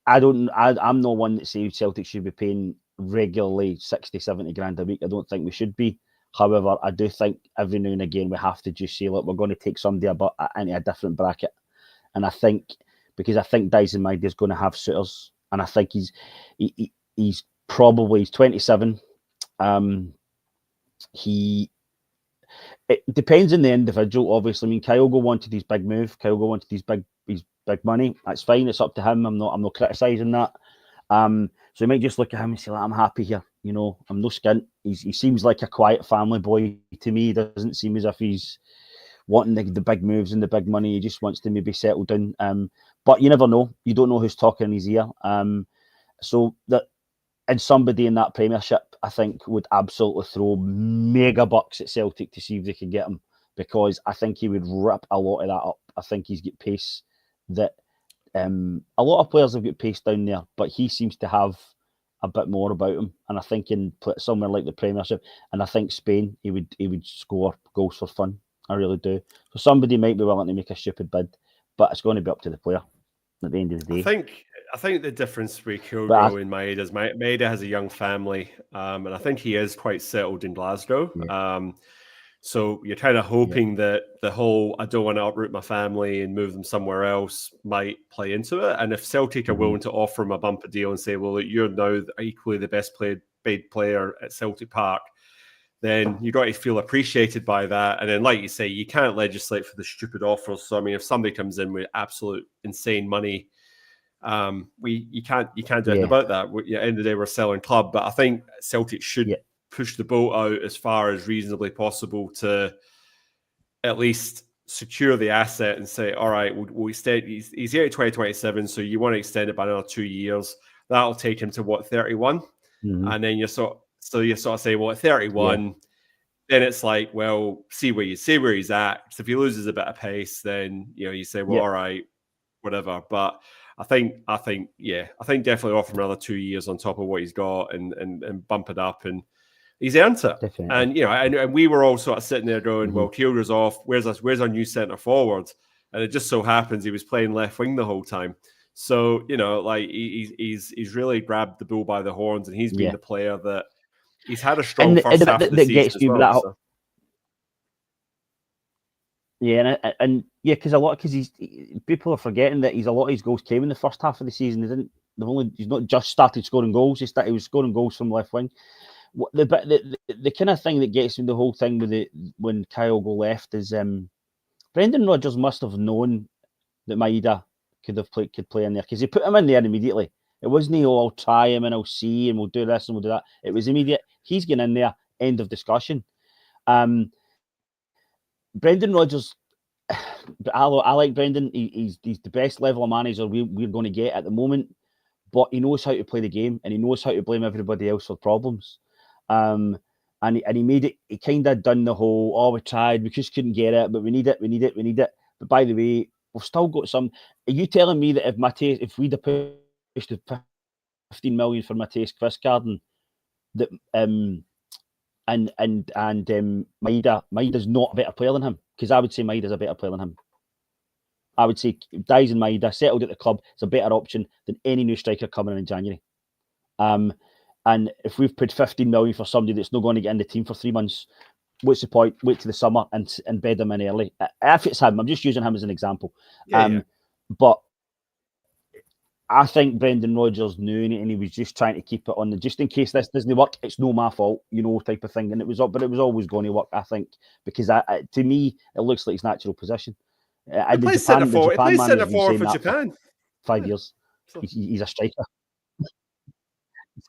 I'm not one that says Celtic should be paying regularly 60, 70 grand a week. I don't think we should be. However, I do think every now and again we have to just say, look, we're going to take somebody into a different bracket. And I think, because I think Dyson Maeda is going to have suitors, and I think he's 27. It depends on the individual, obviously. I mean, Kyogo wanted his big move. Kyogo wanted his big money. That's fine. It's up to him. I'm not criticising that. So you might just look at him and say, like, I'm happy here. You know, I'm no skint. He seems like a quiet family boy to me. He doesn't seem as if he's wanting the big moves and the big money. He just wants to maybe settle down. But you never know. You don't know who's talking in his ear. So that, and somebody in that Premiership, I think, would absolutely throw mega bucks at Celtic to see if they could get him, because I think he would rip a lot of that up. I think he's got pace that a lot of players have got pace down there, but he seems to have a bit more about him. And I think in somewhere like the Premiership, and I think Spain, he would score goals for fun. I really do. So somebody might be willing to make a stupid bid, but it's going to be up to the player at the end of the day.
I think the difference between Kyogo and Maeda is Maeda has a young family, and I think he is quite settled in Glasgow. Yeah. So you're kind of hoping that the whole I don't want to uproot my family and move them somewhere else might play into it. And if Celtic are willing to offer him a bumper deal and say, well, you're now equally the best paid player at Celtic Park, then you got to feel appreciated by that. And then, like you say, you can't legislate for the stupid offers. So I mean, if somebody comes in with absolute insane money, you can't do anything about that. At the end of the day, we're a selling club, but I think Celtic should push the boat out as far as reasonably possible to at least secure the asset and say, all right, we'll extend. He's here at 2027, so you want to extend it by another 2 years. That'll take him to 31, and then you sort of say, well, at 31, then it's like, well, see where he's at. So if he loses a bit of pace, then you say, well, all right, whatever. But I think definitely offer him another 2 years on top of what he's got and bump it up, and he's earned it. Definitely. And and we were all sort of sitting there going, well, Kyogo's off. Where's our new centre forward? And it just so happens he was playing left wing the whole time. So like he's really grabbed the bull by the horns, and he's been the player that he's had a strong first half of the season as well.
Yeah, because people are forgetting that a lot of his goals came in the first half of the season. He's not just started scoring goals. He was scoring goals from left wing. The kind of thing that gets me the whole thing with when Kyogo left is Brendan Rodgers must have known that Maeda could play in there, because he put him in there immediately. It wasn't, I'll try him and I'll see and we'll do this and we'll do that. It was immediate. He's getting in there. End of discussion. Brendan Rodgers, I like Brendan. He's the best level of manager we're going to get at the moment, but he knows how to play the game and he knows how to blame everybody else for problems. And he made it. He kind of done the whole, we tried, we just couldn't get it, but we need it. But by the way, we've still got some. Are you telling me that if we'd have pushed the 15 million for Matthijs Quistgaarden, that Maeda's not a better player than him? Because I would say Maeda's a better player than him. I would say Dyson Maeda settled at the club is a better option than any new striker coming in January. And if we've paid 15 million for somebody that's not going to get in the team for 3 months, what's the point? Wait till the summer and bed him in early. If it's him, I'm just using him as an example. But I think Brendan Rodgers knew it, and he was just trying to keep it on just in case this doesn't work. It's no my fault, type of thing. And it was always going to work, I think, because to me it looks like his natural position.
He plays centre forward. He plays centre forward for Japan.
5 years. He's a striker.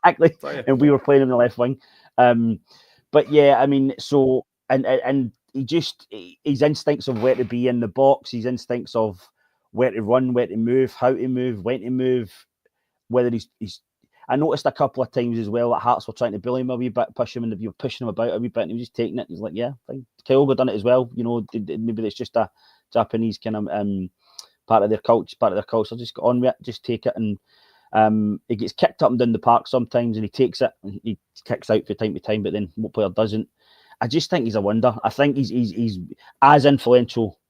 Exactly. And we were playing in the left wing. But yeah, I mean, so and he just his instincts of where to be in the box, his instincts of where to run, where to move, how to move, when to move, whether he's. I noticed a couple of times as well that Hearts were trying to bully him a wee bit, pushing him about a wee bit, and he was just taking it. He's like, yeah, fine. Kyogo done it as well. Maybe it's just a Japanese kind of part of their culture. Just go on with it, just take it, and he gets kicked up and down the park sometimes, and he takes it, and he kicks out from time to time. But then what player doesn't? I just think he's a wonder. I think he's as influential.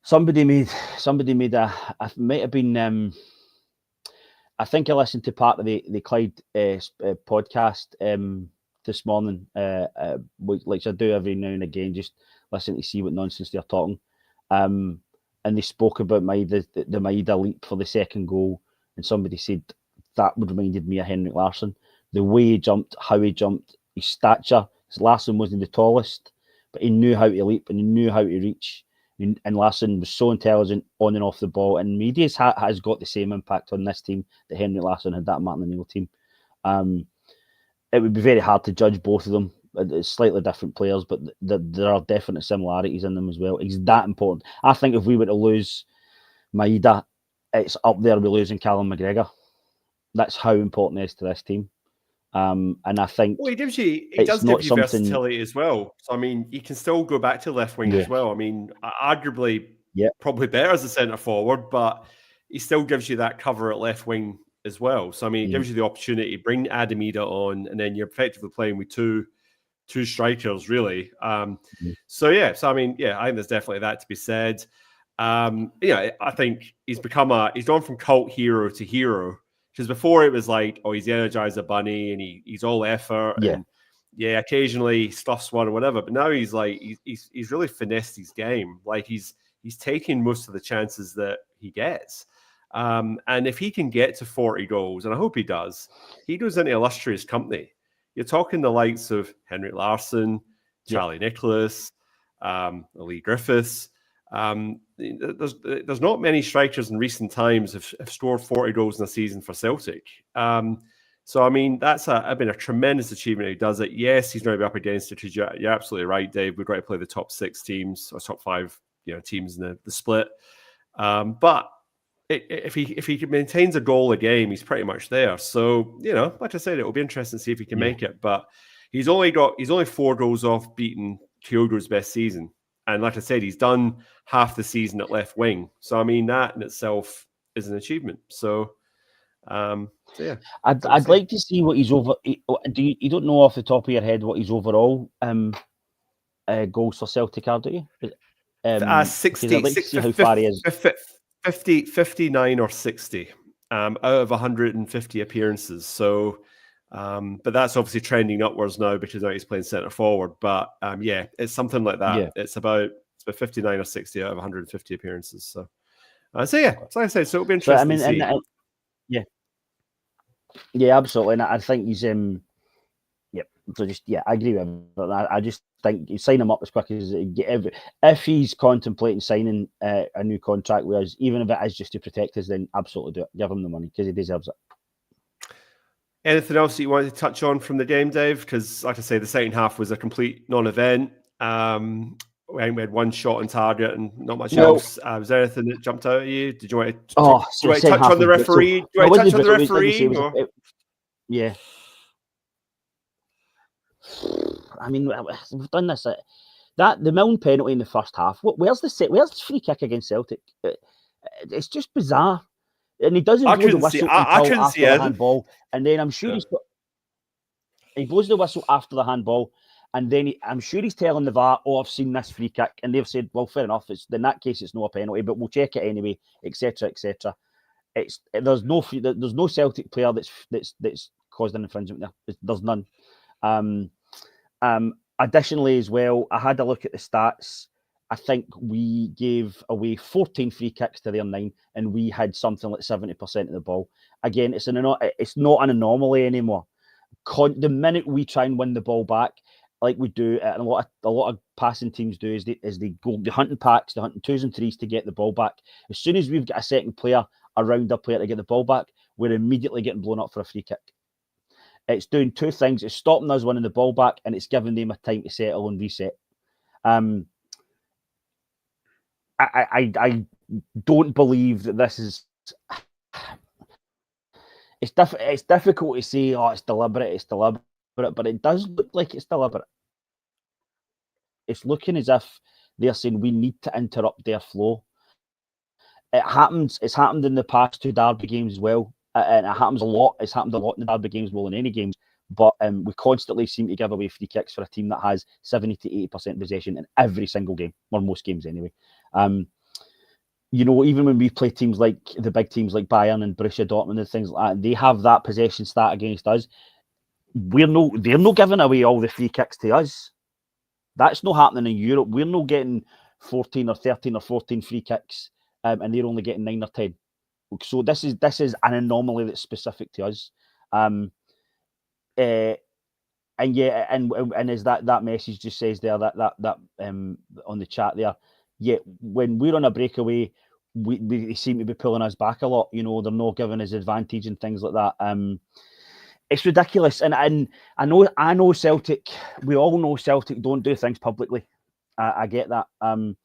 Somebody made it might have been. I think I listened to part of the Clyde podcast this morning, like I do every now and again, just listen to see what nonsense they're talking. And they spoke about the Maeda leap for the second goal, and somebody said that would reminded me of Henrik Larsson. The way he jumped, how he jumped, his stature. Larsson wasn't the tallest, but he knew how to leap and he knew how to reach. And Larsson was so intelligent on and off the ball, and maybe has got the same impact on this team that Henrik Larsson had that Martin O'Neill team. It would be very hard to judge both of them. It's slightly different players, but there are definite similarities in them as well. It's that important. I think if we were to lose Maeda, it's up there with losing Callum McGregor. That's how important he is to this team. And I think
he does give you versatility as well. So I mean, you can still go back to left wing as well. I mean, arguably, probably better as a centre forward, but he still gives you that cover at left wing as well. So I mean, it gives you the opportunity to bring Adam Idah on, and then you're effectively playing with two strikers, really. So I mean, I think there's definitely that to be said. I think he's gone from cult hero to hero. Because before it was like, he's the Energizer Bunny and he's all effort and occasionally he stuffs one or whatever. But now he's like he's really finessed his game. Like he's taking most of the chances that he gets. And if he can get to 40 goals, and I hope he does, he goes into illustrious company. You're talking the likes of Henrik Larsson, Charlie Nicholas, Lee Griffiths. There's not many strikers in recent times have scored 40 goals in a season for Celtic. So I mean that's been a tremendous achievement. He does it. Yes, he's going to be up against it because you're absolutely right, Dave. We've got to play the top 6 teams or top 5, teams in the split. But if he maintains a goal a game, he's pretty much there. So like I said, it will be interesting to see if he can make it. But he's only 4 goals off beating Kyogo's best season. And like I said, he's done half the season at left wing. So, I mean, that in itself is an achievement. So,
I'd like to see what he's over. You don't know off the top of your head what his overall goals for Celtic are, do you?
60,
I'd like to see how far he is.
59 or 60 out of 150 appearances. So, but that's obviously trending upwards now because now he's playing centre forward. But it's something like that. Yeah. It's about 59 or 60 out of 150 appearances. So like I said, so it'll be interesting to see.
Absolutely. And I think he's I agree with him. But I just think you sign him up as quick as if he's contemplating signing a new contract with us, even if it is just to protect us, then absolutely do it. Give him the money because he deserves it.
Anything else that you wanted to touch on from the game, Dave? Because, like I say, the second half was a complete non-event. We had one shot on target and not much else. Was there anything that jumped out at you? Did you want to, touch on the referee? Do you want to touch on the referee?
I mean, we've done this. The Milne penalty in the first half. Where's the free kick against Celtic? It's just bizarre. And he doesn't blow the whistle until after the handball. And then I'm sure he blows the whistle after the handball. And then I'm sure he's telling the VAR, I've seen this free kick. And they've said, well, fair enough. In that case, it's not a penalty, but we'll check it anyway, etc., etc. There's no Celtic player that's caused an infringement there. There's none. Additionally, as well, I had a look at the stats. I think we gave away 14 free kicks to their 9, and we had something like 70% of the ball. Again, it's not an anomaly anymore. The minute we try and win the ball back, like we do, and a lot of passing teams do, is they go the hunting packs, the hunting 2s and 3s to get the ball back. As soon as we've got a second player around a player to get the ball back, we're immediately getting blown up for a free kick. It's doing two things. It's stopping us winning the ball back, and it's giving them a time to settle and reset. I don't believe that this is. It's difficult to say, oh, it's deliberate, but it does look like it's deliberate. It's looking as if they're saying we need to interrupt their flow. It's happened in the past 2 derby games as well, and it happens a lot. It's happened a lot in the derby games, more than any games. But we constantly seem to give away free kicks for a team that has 70 to 80% possession in every single game, or most games anyway. Even when we play teams like the big teams like Bayern and Borussia Dortmund and things like that, they have that possession stat against us. They're not giving away all the free kicks to us. That's not happening in Europe. We're not getting 14 or 13 or 14 free kicks, and they're only getting 9 or 10. So this is an anomaly that's specific to us. And as that message just says there, that on the chat there, when we're on a breakaway, they seem to be pulling us back a lot. They're not giving us advantage and things like that. It's ridiculous, and I know Celtic. We all know Celtic don't do things publicly. I get that. And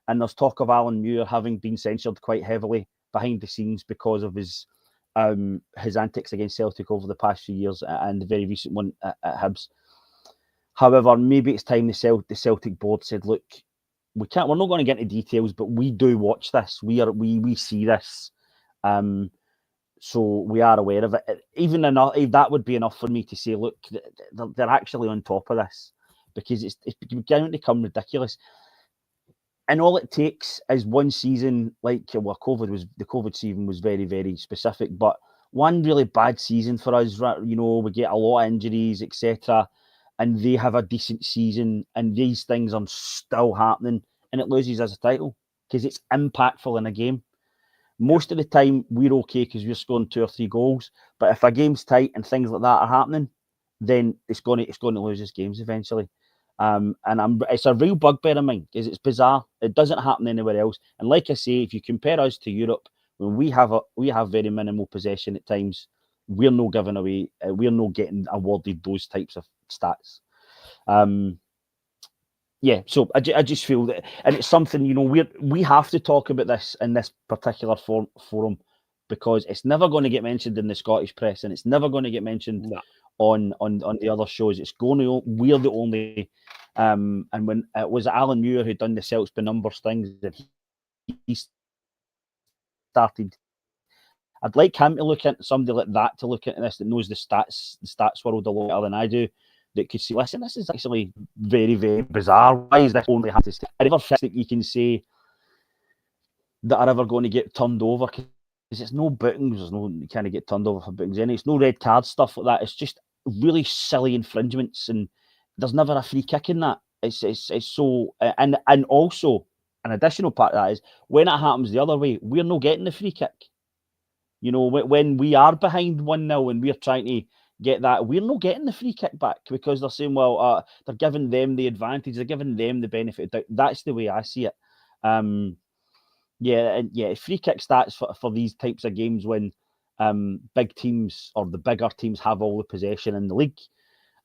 there's talk of Alan Muir having been censured quite heavily behind the scenes because of his antics against Celtic over the past few years, and the very recent one at Hibs. However, maybe it's time the Celtic board said, "Look, we're not going to get into details, but we do watch this. We see this, so we are aware of it. Even enough, if that would be enough for me to say, look, they're actually on top of this, because it's beginning to become ridiculous." And all it takes is one season, the COVID season was very, very specific, but one really bad season for us. We get a lot of injuries, etc., and they have a decent season, and these things are still happening, and it loses us a title because it's impactful in a game. Most of the time, we're okay because we're scoring 2 or 3 goals, but if a game's tight and things like that are happening, then it's going to lose us games eventually. And it's a real bugbear of mine because it's bizarre. It doesn't happen anywhere else. And like I say, if you compare us to Europe, when we have very minimal possession at times, we're not giving away. We're not getting awarded those types of stats. So I just feel that, and it's something we have to talk about this in this particular forum, because it's never going to get mentioned in the Scottish press, and it's never going to get mentioned on the other shows. We're the only, and when it was Alan Muir who done the Celts by numbers things, that he started. I'd like him to look into somebody like that to look into this, that knows the stats world a lot better than I do, that could see, listen, this is actually very, very bizarre. Why is this only happening? I never think that you can say that are ever going to get turned over, because it's no bookings. You can't get turned over for bookings. It's no red card stuff like that. It's just really silly infringements, and there's never a free kick in that. It's so, and also an additional part of that is when it happens the other way, we're not getting the free kick. When we are behind 1-0 and we're trying to get that, we're not getting the free kick back, because they're saying, well, they're giving them the advantage, they're giving them the benefit of doubt. That's the way I see it. Free kick stats for these types of games, when big teams or the bigger teams have all the possession in the league,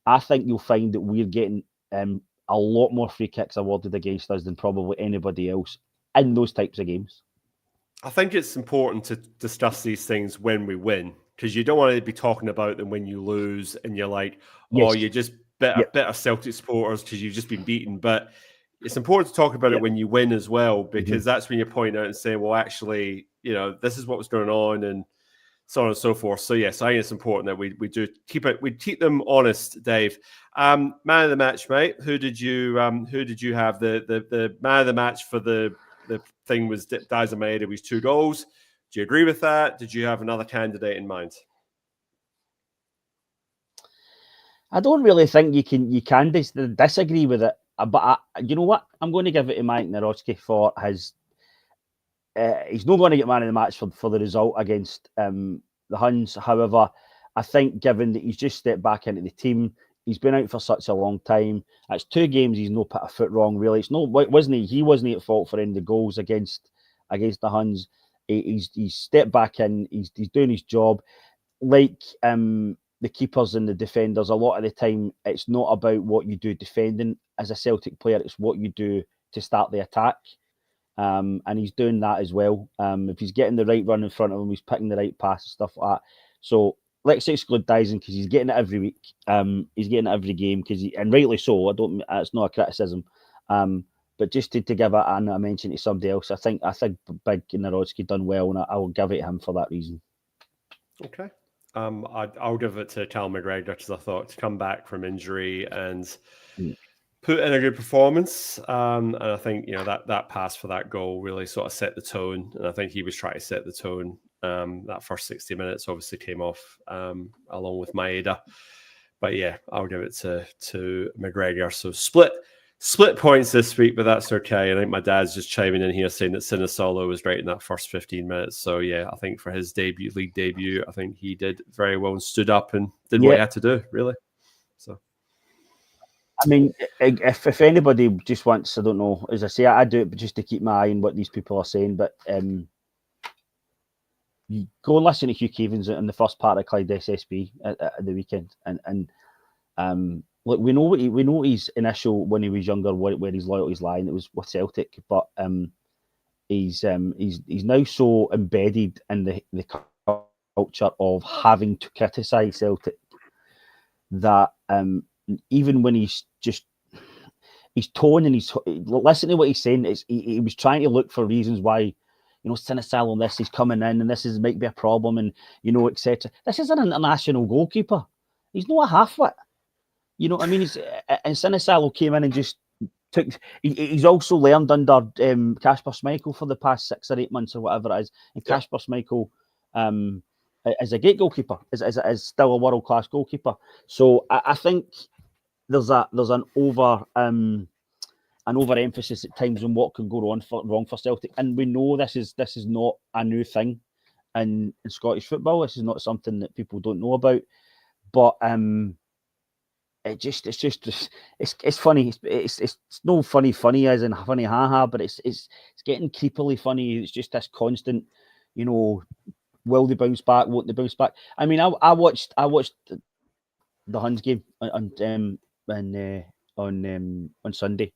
I think you'll find that we're getting a lot more free kicks awarded against us than probably anybody else in those types of games.
I think it's important to discuss these things when we win, because you don't want to be talking about them when you lose and you're like, oh, you're just better Celtic supporters because you've just been beaten. But it's important to talk about it when you win as well, because that's when you point out and say, well, actually, this is what was going on, and so on and so forth. So yes, I think it's important that we do keep them honest, Dave. Man of the match, mate. Who did you have? The man of the match for the thing was Daizer Maeda with 2 goals. Do you agree with that? Did you have another candidate in mind?
I don't really think you can disagree with it, but you know what? I'm going to give it to Mike Narodsky for his. He's not going to get man of the match for the result against the Huns. However, I think given that he's just stepped back into the team, he's been out for such a long time. That's 2 games he's no put a foot wrong. Really, it's no wasn't he? He wasn't at fault for any of the goals against the Huns. He's stepped back in. He's doing his job. Like the keepers and the defenders, a lot of the time it's not about what you do defending as a Celtic player, it's what you do to start the attack. And he's doing that as well. If he's getting the right run in front of him, he's picking the right pass and stuff like that. So let's exclude Dyson because he's getting it every week. He's getting it every game and rightly so. It's not a criticism. But just to give a mention to somebody else, I think Big Narodsky done well, and I will give it to him for that reason.
Okay. I'll give it to Cal McGregor because I thought to come back from injury and put in a good performance. And I think that pass for that goal really sort of set the tone. And I think he was trying to set the tone. That first 60 minutes obviously came off along with Maeda. But yeah, I'll give it to McGregor. So split points this week, but that's okay. I think my dad's just chiming in here saying that Sinisalo was right in that first 15 minutes. So yeah, I think for his league debut, I think he did very well and stood up and did what he had to do, really. So,
I mean, if anybody just wants, I don't know, as I say, I do it just to keep my eye on what these people are saying, but you go and listen to Hugh Keevins in the first part of Clyde SSB at the weekend, and look, we know his initial when he was younger where his loyalties lie, and it was with Celtic, but he's now so embedded in the culture of having to criticise Celtic that even when he's tone and listen to what he's saying, he was trying to look for reasons why. Sinisalo and this is coming in, and this might be a problem, and etc. This is an international goalkeeper. He's not a halfwit. You know what I mean? And Sinisalo came in and just took. He's also learned under Kasper Schmeichel for the past 6 or 8 months or whatever it is. And Kasper Schmeichel is a great goalkeeper. Is still a world class goalkeeper. So I think there's an overemphasis at times on what can go wrong for Celtic, and we know this is not a new thing in Scottish football. This is not something that people don't know about, but it's funny. It's no funny as in funny haha, but it's getting creepily funny. It's just this constant, will they bounce back? Won't they bounce back? I mean, I watched the Huns game on Sunday.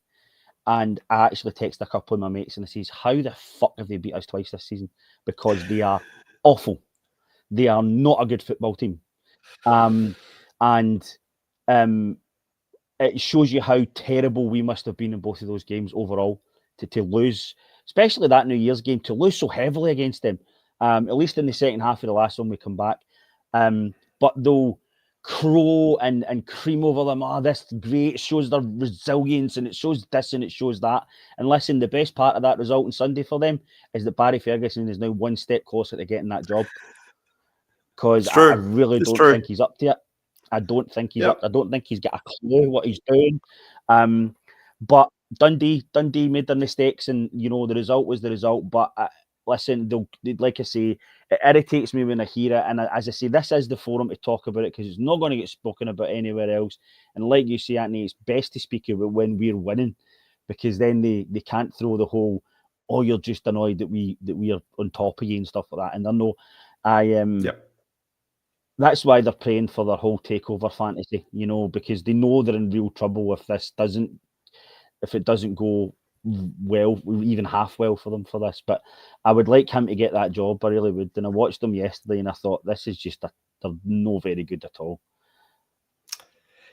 And I actually texted a couple of my mates and I says, how the fuck have they beat us twice this season? Because they are awful. They are not a good football team. And it shows you how terrible we must have been in both of those games overall to lose, especially that New Year's game, to lose so heavily against them, at least in the second half of the last one we come back. But though crow and cream over them. This is great. It shows their resilience and it shows this and it shows that. And listen, the best part of that result on Sunday for them is that Barry Ferguson is now one step closer to getting that job. Because I really don't think he's up to it. I don't think he's up. I don't think he's got a clue what he's doing. But Dundee made their mistakes, and the result was the result. But listen, like I say, it irritates me when I hear it. And as I say, this is the forum to talk about it because it's not going to get spoken about anywhere else. And like you say, Anthony, it's best to speak about when we're winning, because then they can't throw the whole, oh, you're just annoyed that we are on top of you and stuff like that. And I know that's why they're praying for their whole takeover fantasy, because they know they're in real trouble if it doesn't go well, even half well for them for this. But I would like him to get that job. I really would. And I watched them yesterday and I thought this is just they're no very good at all.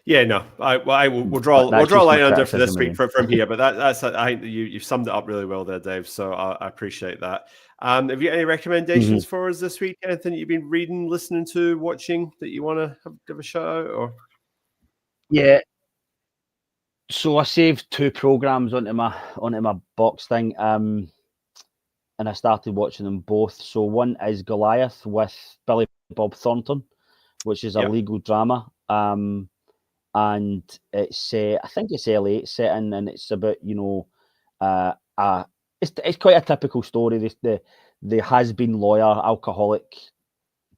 Yeah, no, we'll draw a line under for this week from here. But that's I think you've summed it up really well there, Dave. So I appreciate that. Have you got any recommendations for us this week? Anything you've been reading, listening to, watching that you want to give a shout out? Or
yeah. So I saved 2 programs onto my box thing, and I started watching them both. So one is Goliath with Billy Bob Thornton, which is a legal drama. and it's I think it's LA it's set in, and it's about it's quite a typical story. The has-been lawyer, alcoholic,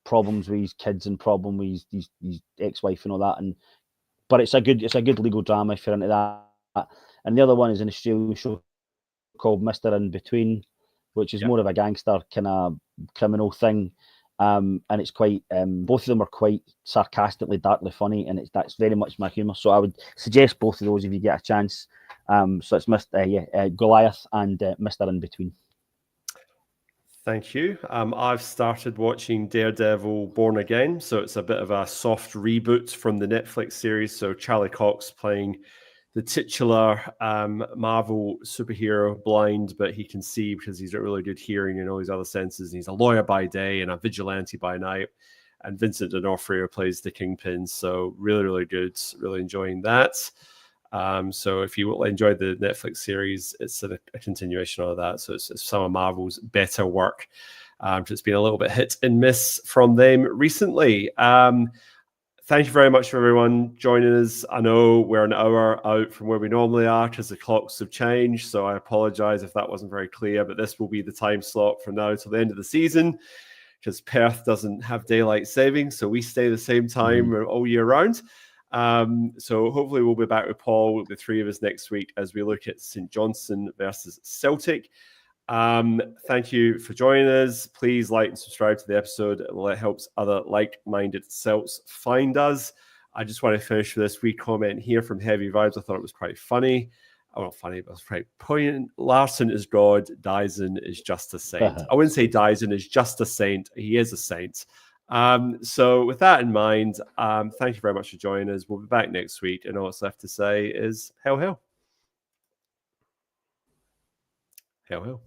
problems with his kids and problem with his ex-wife and all that, but it's a good legal drama if you're into that. And the other one is an Australian show called Mr. In Between, which is more of a gangster kind of criminal thing. And it's quite, both of them are quite sarcastically, darkly funny, and that's very much my humour. So I would suggest both of those if you get a chance. So it's Goliath and Mr. In Between.
Thank you. I've started watching Daredevil Born Again, so it's a bit of a soft reboot from the Netflix series. So Charlie Cox playing the titular Marvel superhero, blind, but he can see because he's got really good hearing and all these other senses. And he's a lawyer by day and a vigilante by night. And Vincent D'Onofrio plays the Kingpin. So really, really good. Really enjoying that. So if you enjoyed the Netflix series, it's a continuation of that. So it's some of Marvel's better work. It's been a little bit hit and miss from them recently. Thank you very much for everyone joining us. I know we're an hour out from where we normally are because the clocks have changed. So I apologize if that wasn't very clear, but this will be the time slot from now till the end of the season because Perth doesn't have daylight saving. So we stay the same time all year round. So hopefully we'll be back with Paul, the three of us next week as we look at St. Johnstone versus Celtic. Thank you for joining us. Please like and subscribe to the episode. It helps other like-minded Celts find us. I just want to finish with this wee comment here from Heavy Vibes. I thought it was quite funny. Oh, not funny, but it was quite poignant. Larson is God. Dyson is just a saint. I wouldn't say Dyson is just a saint. He is a saint. So with that in mind, thank you very much for joining us. We'll be back next week. And all that's left to say is hail, hail. Hail, hail.